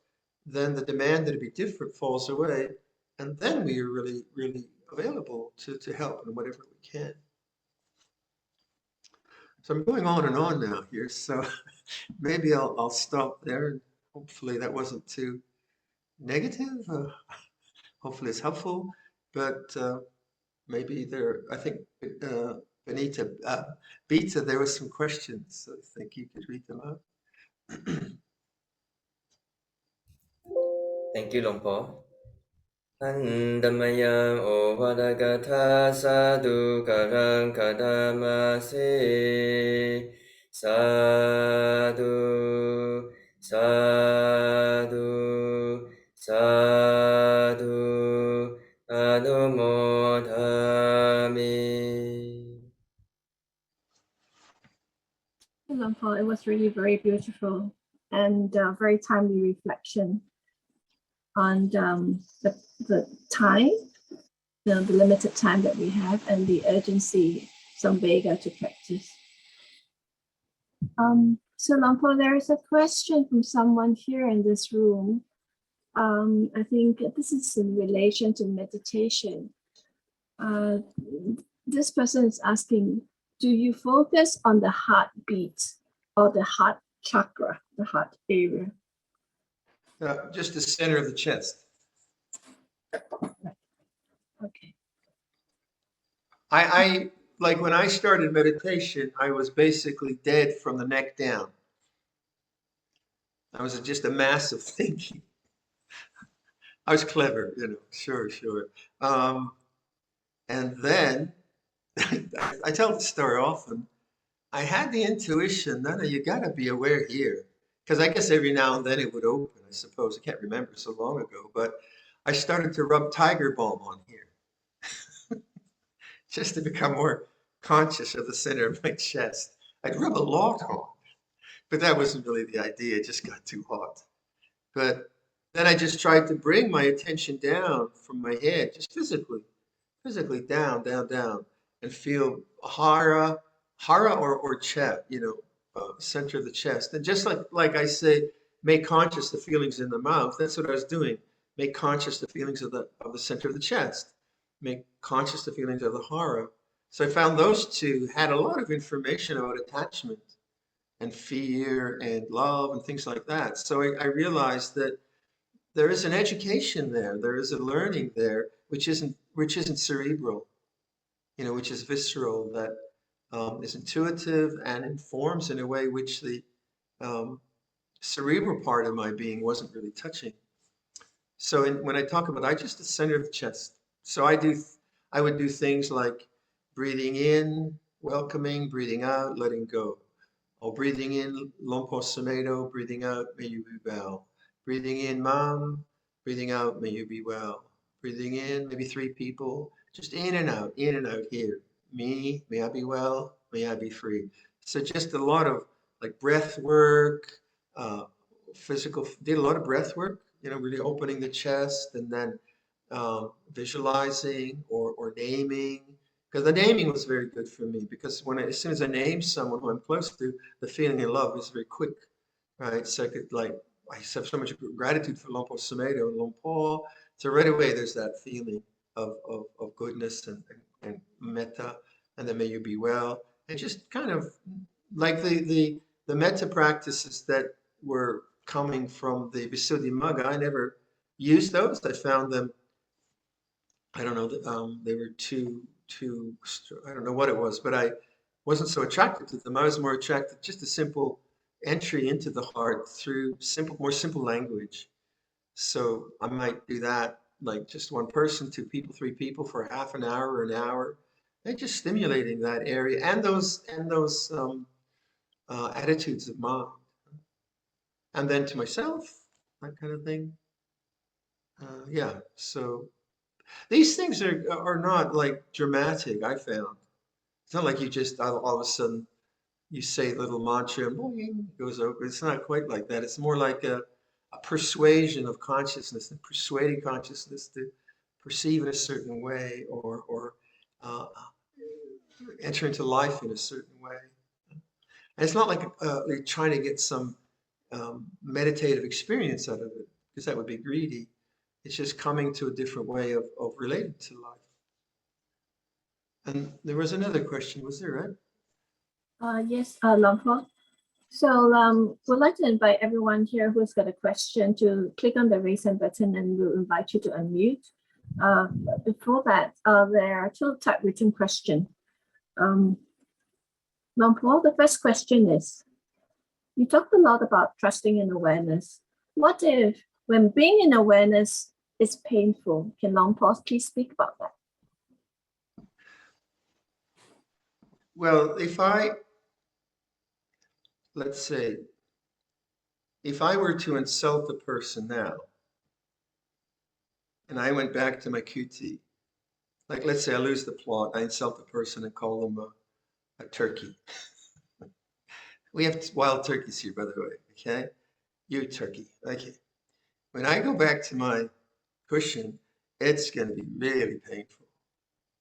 then the demand that it be different falls away, and then we are really, really available to help in whatever we can. So I'm going on and on now here, so maybe I'll stop there, and hopefully that wasn't too negative. Hopefully it's helpful, but maybe I think Beta, there were some questions. So I think you could read them out. Thank you, Luang Por. Andamaya o vadagata sadhu karang kadamase sadhu sadhu sadhu anumodhami. Luang Por, it was really very beautiful and very timely reflection on the time, the limited time that we have, and the urgency, samvega, to practice. So Luang Por, there is a question from someone here in this room. I think this is in relation to meditation. This person is asking, do you focus on the heartbeat or the heart chakra, the heart area? Just the center of the chest. Okay. I like when I started meditation, I was basically dead from the neck down. I was just a mass of thinking. I was clever, sure. And then I tell the story often. I had the intuition, no, you got to be aware here. Because I guess every now and then it would open, I suppose. I can't remember so long ago. But I started to rub tiger balm on here just to become more conscious of the center of my chest. I'd rub a lot on, but that wasn't really the idea. It just got too hot. But then I just tried to bring my attention down from my head, just physically down, and feel hara or chet, center of the chest. And just like I say, make conscious the feelings in the mouth. That's what I was doing. Make conscious the feelings of the center of the chest. Make conscious the feelings of the hara. So I found those two had a lot of information about attachment and fear and love and things like that. So I realized that there is an education there. There is a learning there, which isn't cerebral, which is visceral, that is intuitive and informs in a way which the cerebral part of my being wasn't really touching. So when I talk about, I just the center of the chest. So I would do things like breathing in, welcoming, breathing out, letting go. Or breathing in, Luang Por Viradhammo, breathing out, may you be well. Breathing in, Mom, breathing out, may you be well. Breathing in, maybe 3 people, just in and out here. Me, may I be well, may I be free. So just a lot of like breath work, did a lot of breath work, really opening the chest and then visualizing or naming. Because the naming was very good for me, because as soon as I name someone who I'm close to, the feeling of love is very quick, right? So I have so much gratitude for Luang Por Viradhammo and Luang Por. So right away there's that feeling of goodness and metta, and then may you be well. And just kind of like the metta practices that were coming from the Visuddhimagga, I never used those. I found them, I don't know, they were too, I don't know what it was, but I wasn't so attracted to them. I was more attracted just a simple entry into the heart through more simple language. So I might do that, like just 1 person, 2 people, 3 people for half an hour or an hour, and just stimulating that area and those attitudes of mind. And then to myself, that kind of thing. Yeah, so these things are not like dramatic, I found. It's not like you just all of a sudden you say a little mantra and boing, it goes over. It's not quite like that. It's more like a persuasion of consciousness and persuading consciousness to perceive in a certain way or enter into life in a certain way. And it's not like you're trying to get some meditative experience out of it, because that would be greedy. It's just coming to a different way of relating to life. And there was another question, was there, right? Yes, Luang Por. So we'd like to invite everyone here who's got a question to click on the raise hand button, and we'll invite you to unmute. But before that, there are 2 typewritten questions. Luang Por, the first question is, you talked a lot about trusting in awareness. What if, when being in awareness is painful? Can Luang Por please speak about that? Well, let's say, if I were to insult a person now, and I went back to my kuti, like let's say I lose the plot, I insult the person and call them a turkey. We have wild turkeys here, by the way, okay? You turkey, okay. When I go back to my cushion, it's going to be really painful.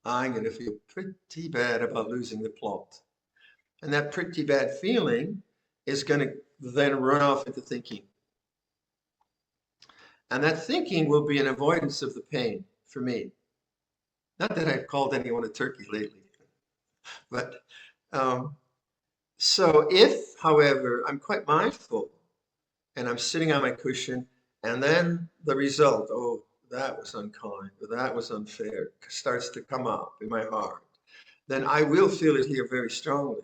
I'm going to feel pretty bad about losing the plot. And that pretty bad feeling is going to then run off into thinking. And that thinking will be an avoidance of the pain for me. Not that I've called anyone a turkey lately, but So if, however, I'm quite mindful and I'm sitting on my cushion and then the result, oh, that was unkind or that was unfair, starts to come up in my heart, then I will feel it here very strongly.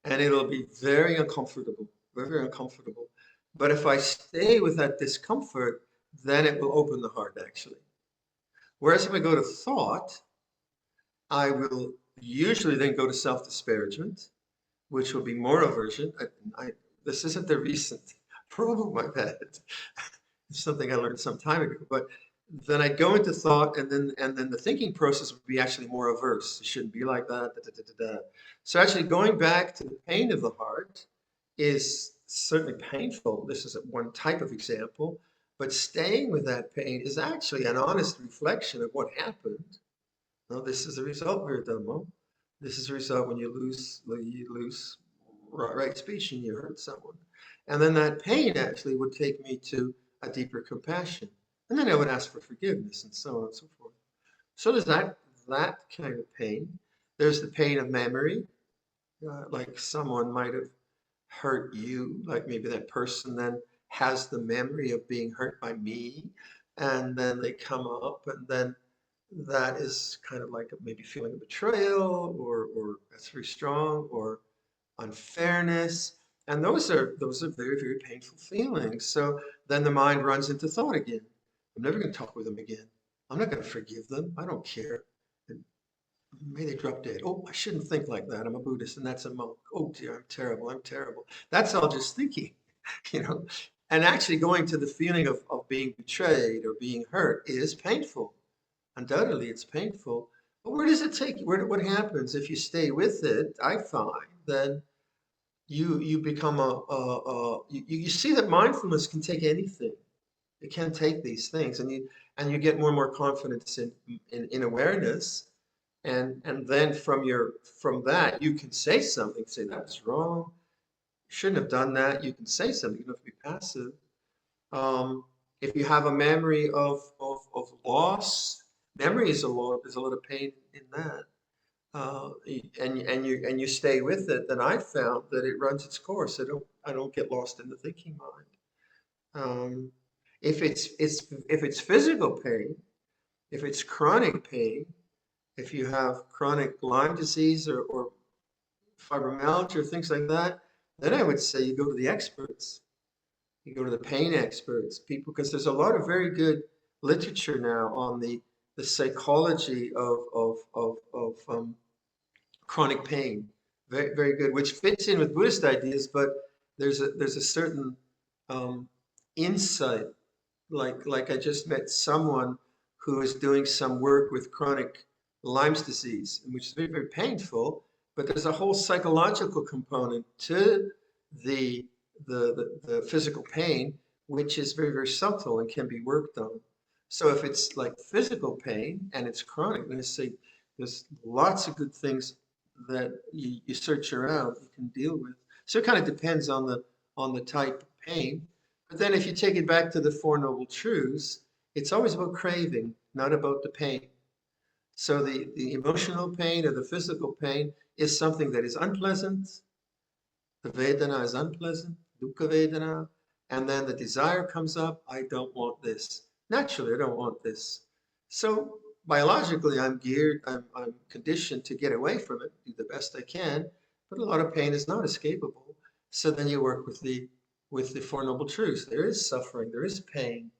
And it'll be very uncomfortable, very, very uncomfortable. But if I stay with that discomfort, then it will open the heart actually. Whereas if I go to thought, I will usually then go to self-disparagement, which will be more aversion. This isn't the recent problem I've had. It's something I learned some time ago. But then I'd go into thought, and then the thinking process would be actually more averse. It shouldn't be like that. Da, da, da, da, da. So actually going back to the pain of the heart is certainly painful. This is one type of example. But staying with that pain is actually an honest reflection of what happened. Now, this is a result, Viradhammo. This is a result when you lose right speech and you hurt someone. And then that pain actually would take me to a deeper compassion. And then I would ask for forgiveness and so on and so forth. So there's that kind of pain. There's the pain of memory, like someone might have hurt you, like maybe that person then has the memory of being hurt by me, and then they come up, and then that is kind of like maybe feeling of betrayal, or that's very strong, or unfairness. And those are very, very painful feelings. So then the mind runs into thought again. I'm never going to talk with them again. I'm not going to forgive them. I don't care. And may they drop dead. Oh, I shouldn't think like that. I'm a Buddhist and that's a monk. Oh dear, I'm terrible. I'm terrible. That's all just thinking, you know. And actually going to the feeling of being betrayed or being hurt is painful. Undoubtedly, it's painful. But where does it take you? What happens if you stay with it? I find then you become you see that mindfulness can take anything. It can take these things, and you get more and more confidence in awareness, and then from that you can say something. Say that was wrong. You shouldn't have done that. You can say something. You don't have to be passive. Um, if you have a memory of loss, memory is a lot. There's a lot of pain in that. And you stay with it, then I found that it runs its course. I don't get lost in the thinking mind. Um, if it's physical pain, if it's chronic pain, if you have chronic Lyme disease or fibromyalgia or things like that, then I would say you go to the experts. You go to the pain experts, people, because there's a lot of very good literature now on the psychology of chronic pain. Very, very good, which fits in with Buddhist ideas, but there's a certain insight. Like I just met someone who is doing some work with chronic Lyme's disease, which is very, very painful, but there's a whole psychological component to the the physical pain, which is very, very subtle and can be worked on. So if it's like physical pain and it's chronic, then I say there's lots of good things that you search around you can deal with. So it kind of depends on the type of pain. But then if you take it back to the Four Noble Truths, it's always about craving, not about the pain. So the emotional pain or the physical pain is something that is unpleasant. The Vedana is unpleasant, Dukkha Vedana, and then the desire comes up, I don't want this. Naturally, I don't want this. So biologically, I'm conditioned to get away from it, do the best I can, but a lot of pain is not escapable. So then you work with the Four Noble Truths. There is suffering, there is pain.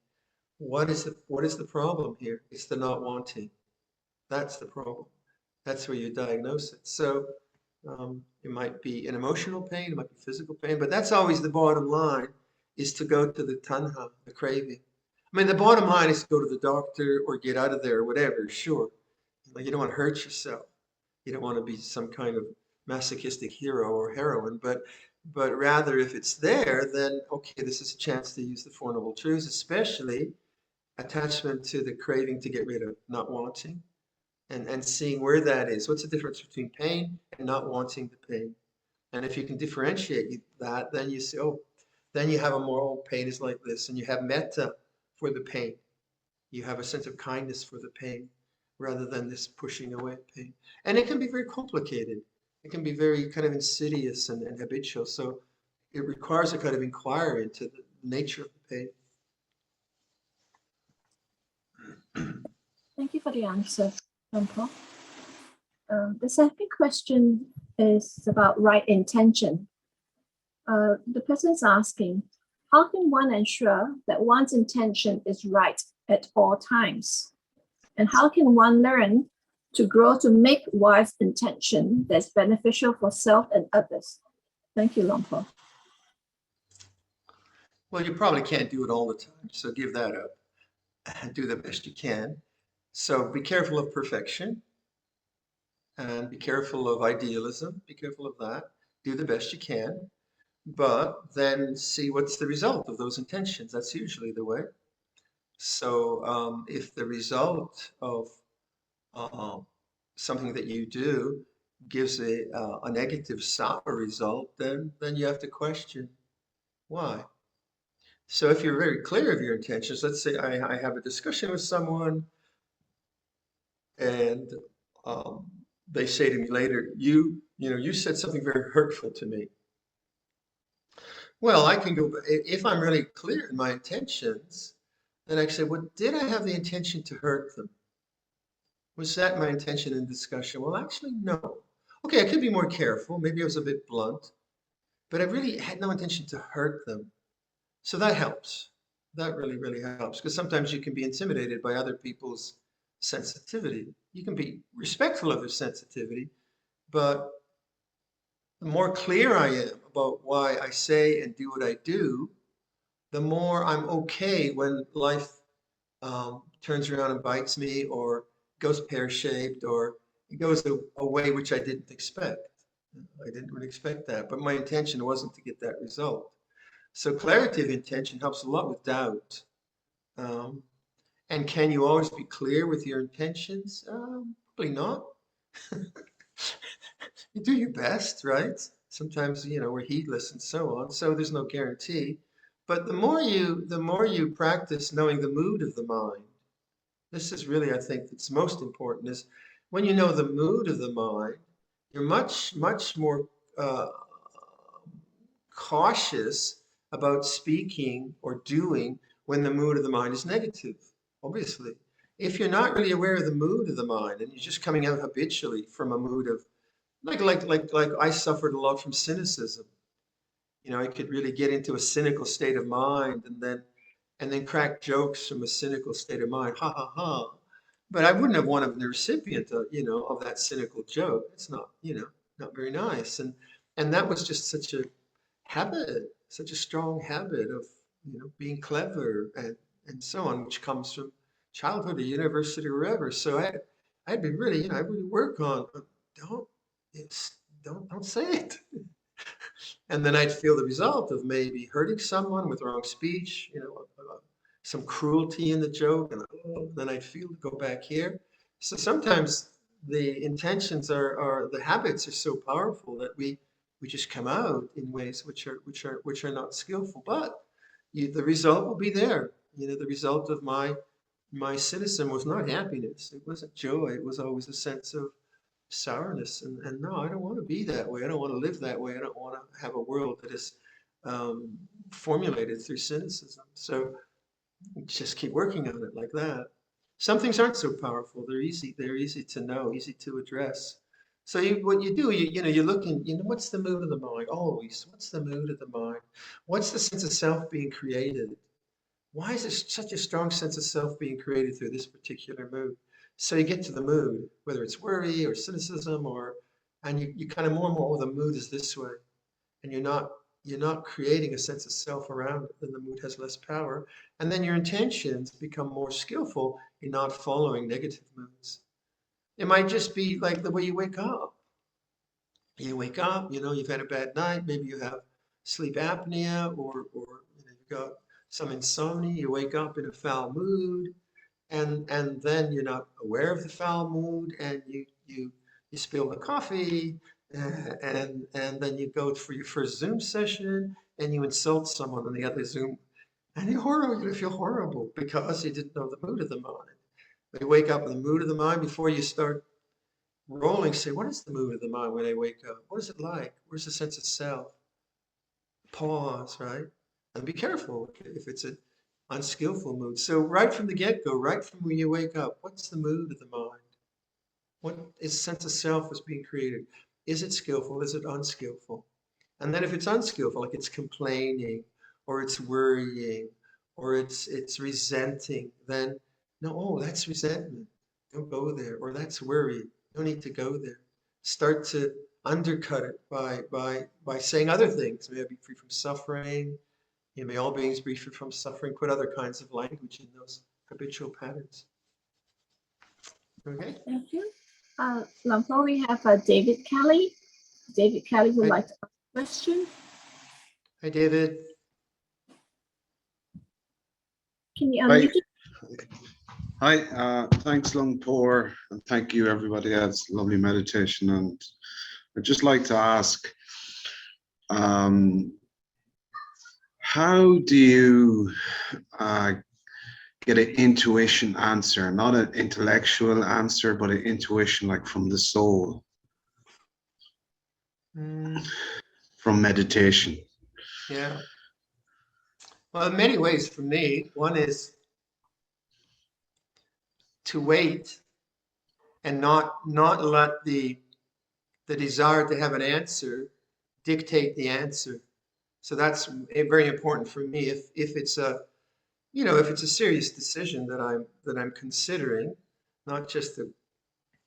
What is the problem here? It's the not wanting. That's the problem. That's where you diagnose it. So it might be an emotional pain, it might be physical pain, but that's always the bottom line, is to go to the tanha, the craving. I mean, the bottom line is to go to the doctor or get out of there or whatever, sure. Like, you don't want to hurt yourself. You don't want to be some kind of masochistic hero or heroine, but rather if it's there, then okay, this is a chance to use the Four Noble Truths, especially attachment to the craving to get rid of, not wanting, and seeing where that is. What's the difference between pain and not wanting the pain? And if you can differentiate that, then you say, oh, then you have a moral pain is like this, and you have metta for the pain. You have a sense of kindness for the pain rather than this pushing away pain. And it can be very complicated. It can be very kind of insidious and habitual. So it requires a kind of inquiry into the nature of the pain. Thank you for the answer, Luang Por. The second question is about right intention. The person's asking, how can one ensure that one's intention is right at all times? And how can one learn to grow to make wise intention that's beneficial for self and others? Thank you, Luang Por. Well, you probably can't do it all the time, so give that up and do the best you can. So be careful of perfection and be careful of idealism. Be careful of that. Do the best you can, but then see what's the result of those intentions. That's usually the way. So if the result of something that you do gives a negative sour result, then you have to question why. So if you're very clear of your intentions, let's say I have a discussion with someone and they say to me later, you said something very hurtful to me. Well, I can go, if I'm really clear in my intentions, then I can say, well, did I have the intention to hurt them? Was that my intention in discussion? Well, actually, no. Okay, I could be more careful. Maybe I was a bit blunt, but I really had no intention to hurt them. So that helps. That really, really helps because sometimes you can be intimidated by other people's sensitivity. You can be respectful of their sensitivity, but the more clear I am about why I say and do what I do, the more I'm okay when life turns around and bites me or goes pear-shaped or it goes a way which I didn't expect. I didn't really expect that, but my intention wasn't to get that result. So clarity of intention helps a lot with doubt. And can you always be clear with your intentions? Probably not. You do your best, right? Sometimes, we're heedless and so on. So there's no guarantee. But the more you practice knowing the mood of the mind, this is really, I think, it's most important is when you know the mood of the mind, you're much, much more cautious about speaking or doing when the mood of the mind is negative, obviously. If you're not really aware of the mood of the mind and you're just coming out habitually from a mood of like I suffered a lot from cynicism. I could really get into a cynical state of mind and then crack jokes from a cynical state of mind. Ha ha ha. But I wouldn't have wanted the recipient of that cynical joke. It's not, not very nice. And that was just such a habit, such a strong habit of, being clever and so on, which comes from childhood or university or wherever. So I'd be really, I really work on don't don't say it. And then I'd feel the result of maybe hurting someone with wrong speech, some cruelty in the joke, and then I'd feel to go back here. So sometimes the intentions are the habits are so powerful that we just come out in ways which are not skillful. But the result will be there. The result of my cynicism was not happiness. It wasn't joy. It was always a sense of sourness. And no, I don't want to be that way. I don't want to live that way. I don't want to have a world that is formulated through cynicism. So just keep working on it like that. Some things aren't so powerful. They're easy to know, easy to address. So what you do, you're looking, what's the mood of the mind? Always, what's the mood of the mind? What's the sense of self being created? Why is there such a strong sense of self being created through this particular mood? So you get to the mood, whether it's worry or cynicism and you kind of more and more, the mood is this way. And you're not creating a sense of self around it, then the mood has less power. And then your intentions become more skillful in not following negative moods. It might just be like the way you wake up. You wake up, you've had a bad night, maybe you have sleep apnea or you've got some insomnia, you wake up in a foul mood, and then you're not aware of the foul mood, and you spill the coffee, and then you go for your first Zoom session, and you insult someone on the other Zoom, and you feel horrible because you didn't know the mood of the mind. But you wake up in the mood of the mind before you start rolling, say, what is the mood of the mind when I wake up? What is it like? Where's the sense of self? Pause, right? And be careful if it's an unskillful mood. So right from the get-go, right from when you wake up, what's the mood of the mind? What is sense of self is being created? Is it skillful? Is it unskillful? And then if it's unskillful, like it's complaining or it's worrying or it's resenting, then no, oh, that's resentment. Don't go there. Or that's worry. No need to go there. Start to undercut it by saying other things. May I be free from suffering. May all beings be free from suffering. Put other kinds of language in those habitual patterns. Okay. Thank you. Luang Por, we have David Kelly. David Kelly would like to ask a question. Hi, David. Can you unmute it? Hi, thanks Luang Por, and thank you everybody. That's lovely meditation. And I'd just like to ask, how do you get an intuition answer, not an intellectual answer, but an intuition like from the soul, from meditation? Yeah. Well, in many ways for me, one is to wait and not let the desire to have an answer dictate the answer. So that's very important for me. If it's a if it's a serious decision that I'm considering, not just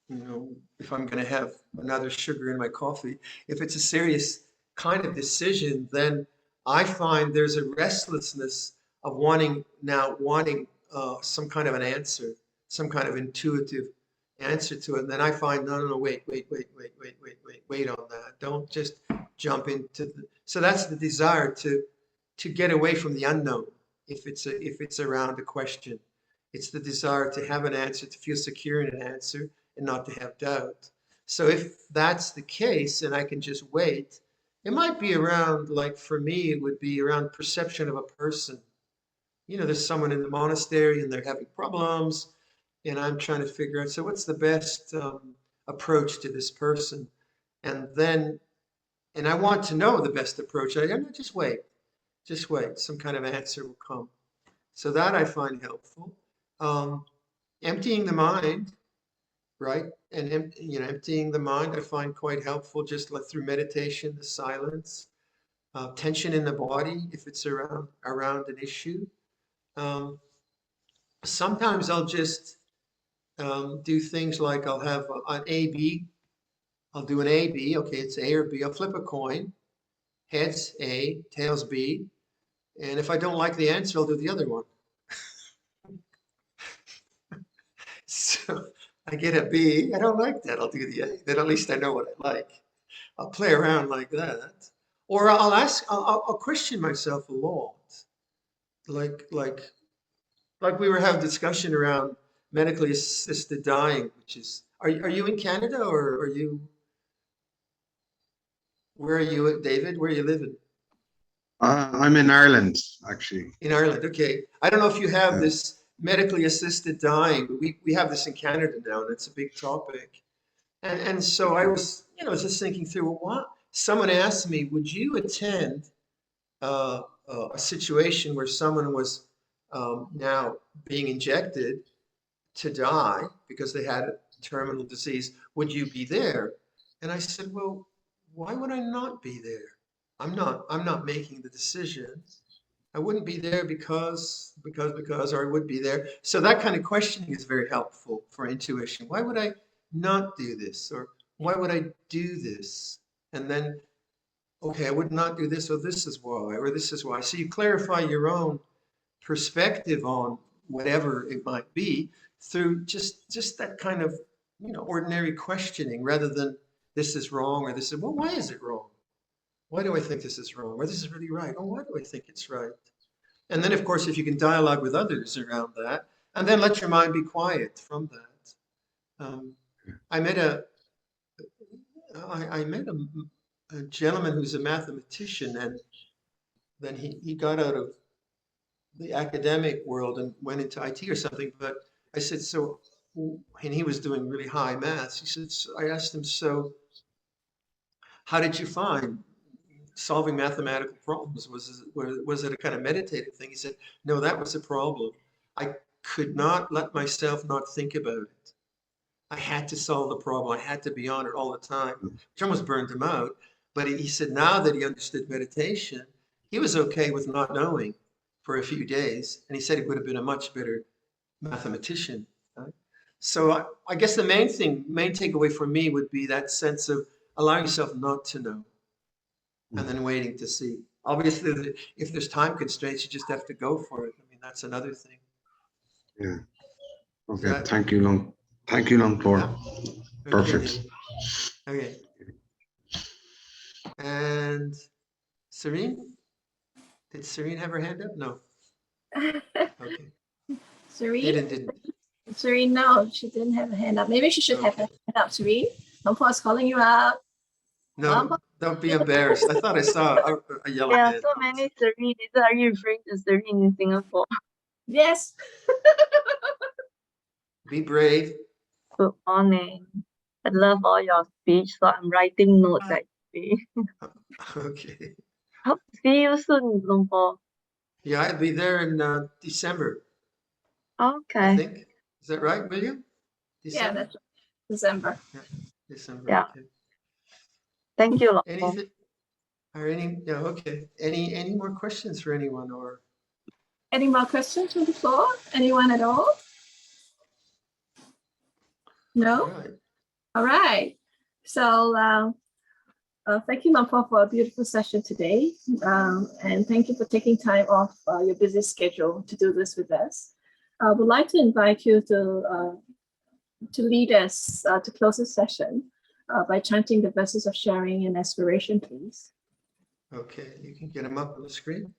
if I'm going to have another sugar in my coffee. If it's a serious kind of decision, then I find there's a restlessness of wanting some kind of an answer, some kind of intuitive answer to it. And then I find, no, wait on that. Don't just jump into so that's the desire to get away from the unknown. If it's around a question, it's the desire to have an answer, to feel secure in an answer and not to have doubt. So if that's the case and I can just wait, it might be around, like for me, it would be around perception of a person. There's someone in the monastery and they're having problems and I'm trying to figure out, so what's the best approach to this person? And I want to know the best approach. Just wait, some kind of answer will come. So that I find helpful. Emptying the mind, right? And emptying the mind I find quite helpful, just like through meditation, the silence, tension in the body if it's around an issue. Sometimes I'll just do things like I'll have an A-B. I'll do an A-B. Okay, it's A or B. I'll flip a coin. Heads A, tails B. And if I don't like the answer, I'll do the other one. So I get a B. I don't like that. I'll do the A. Then at least I know what I like. I'll play around like that. Or I'll question myself a lot. Like we were having discussion around medically assisted dying, which is, are you in Canada or are you, where are you, David? Where are you living? I'm in Ireland, actually. In Ireland, okay. I don't know if you have this medically assisted dying, but we have this in Canada now, and it's a big topic. And so I was, just thinking through, well, what? Someone asked me, would you attend a situation where someone was now being injected to die because they had a terminal disease? Would you be there? And I said, well, why would I not be there? I'm not making the decision. I wouldn't be there because, or I would be there. So that kind of questioning is very helpful for intuition. Why would I not do this? Or why would I do this? And then, okay, I would not do this, or this is why, or this is why. So you clarify your own perspective on whatever it might be through just that kind of, ordinary questioning, rather than this is wrong or this is, well, why is it wrong? Why do I think this is wrong? Or this is really right? Oh, why do I think it's right? And then, of course, if you can dialogue with others around that, and then let your mind be quiet from that. I met a gentleman who's a mathematician, and then he got out of the academic world and went into IT or something. But I said, so and he was doing really high maths. He said, I asked him, so how did you find solving mathematical problems? Was it a kind of meditative thing? He said, no, that was a problem. I could not let myself not think about it. I had to solve the problem. I had to be on it all the time, which almost burned him out. But he said now that he understood meditation, he was okay with not knowing for a few days. And he said he would have been a much better mathematician. Right? So I guess the main takeaway for me would be that sense of allowing yourself not to know and then waiting to see. Obviously, if there's time constraints, you just have to go for it. I mean, that's another thing. Yeah. Okay. Thank you, Luang Por. Yeah. Perfect. Okay. And Serene? Did Serene have her hand up? No. Okay. Serene? Aiden didn't. Serene, no, she didn't have a hand up. Maybe she should have a hand up, Serene. Luang Por is calling you out. No, don't be embarrassed. I thought I saw a yellow There are hand. so many Serene. Are you referring to Serene in Singapore? Yes. Be brave. Good morning. I love all your speech, so I'm writing notes actually. Okay. Hope to see you soon, Luang Por. Yeah, I'll be there in December, I Okay. think. Is that right, William? Yeah, December? that's December. Yeah, December. Yeah. Okay. Thank you, Luang Por. Anything? Or yeah, okay. Any more questions for anyone or? Any more questions from the floor? Anyone at all? No? All right. All right. So thank you, Luang Por, for a beautiful session today. And thank you for taking time off your busy schedule to do this with us. I would like to invite you to lead us to close this session by chanting the verses of sharing and aspiration, please. Okay, you can get them up on the screen.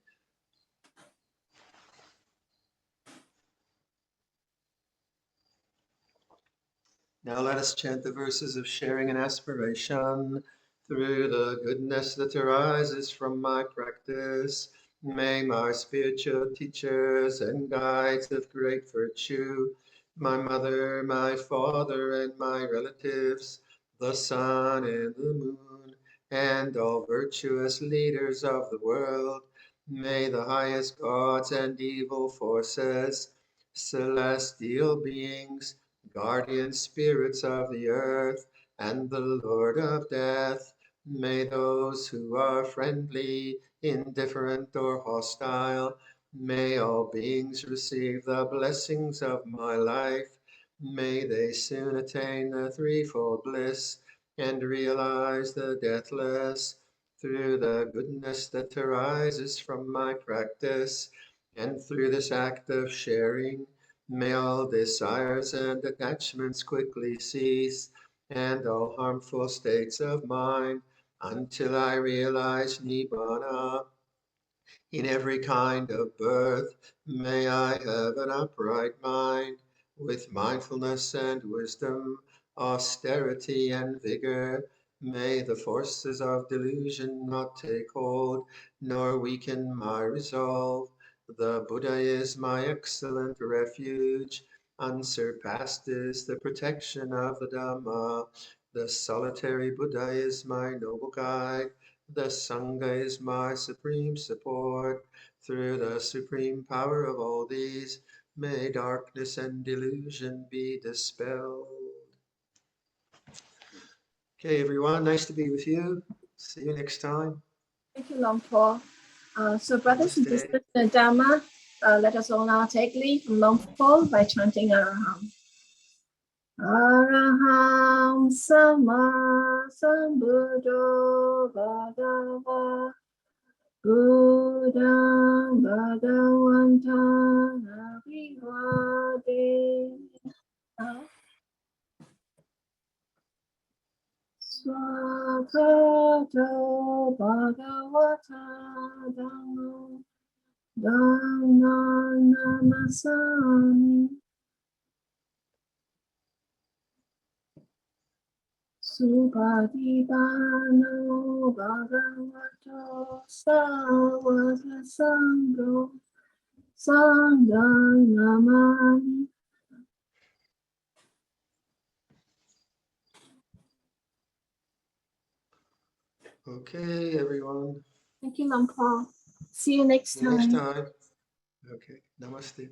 Now let us chant the verses of sharing and aspiration. Through the goodness that arises from my practice, may my spiritual teachers and guides of great virtue, my mother, my father, and my relatives, the sun and the moon, and all virtuous leaders of the world, may the highest gods and evil forces, celestial beings, guardian spirits of the earth, and the Lord of death, may those who are friendly, indifferent, or hostile, may all beings receive the blessings of my life. May they soon attain the threefold bliss and realize the deathless through the goodness that arises from my practice and through this act of sharing. May all desires and attachments quickly cease, and all harmful states of mind, until I realize Nibbana. In every kind of birth, may I have an upright mind, with mindfulness and wisdom, austerity and vigor. May the forces of delusion not take hold, nor weaken my resolve. The Buddha is my excellent refuge. Unsurpassed is the protection of the Dhamma. The solitary Buddha is my noble guide. The Sangha is my supreme support. Through the supreme power of all these, may darkness and delusion be dispelled. Okay, everyone, nice to be with you. See you next time. Thank you, Luang Por. So brothers and Namaste. sisters in the Dhamma, let us all now take leave from Luang Por by chanting Araham. Araham Sama Sambuddho Bhagava Buddham Bhagavantam Abhivade Swakato Bhagavata Dhammo Dhamma Namasami Supadipano Bhagavato Sawaka Sangho Sangham Namami. Okay, everyone. Thank you, Luang Por. See you next See you next time. time. Okay. Namaste.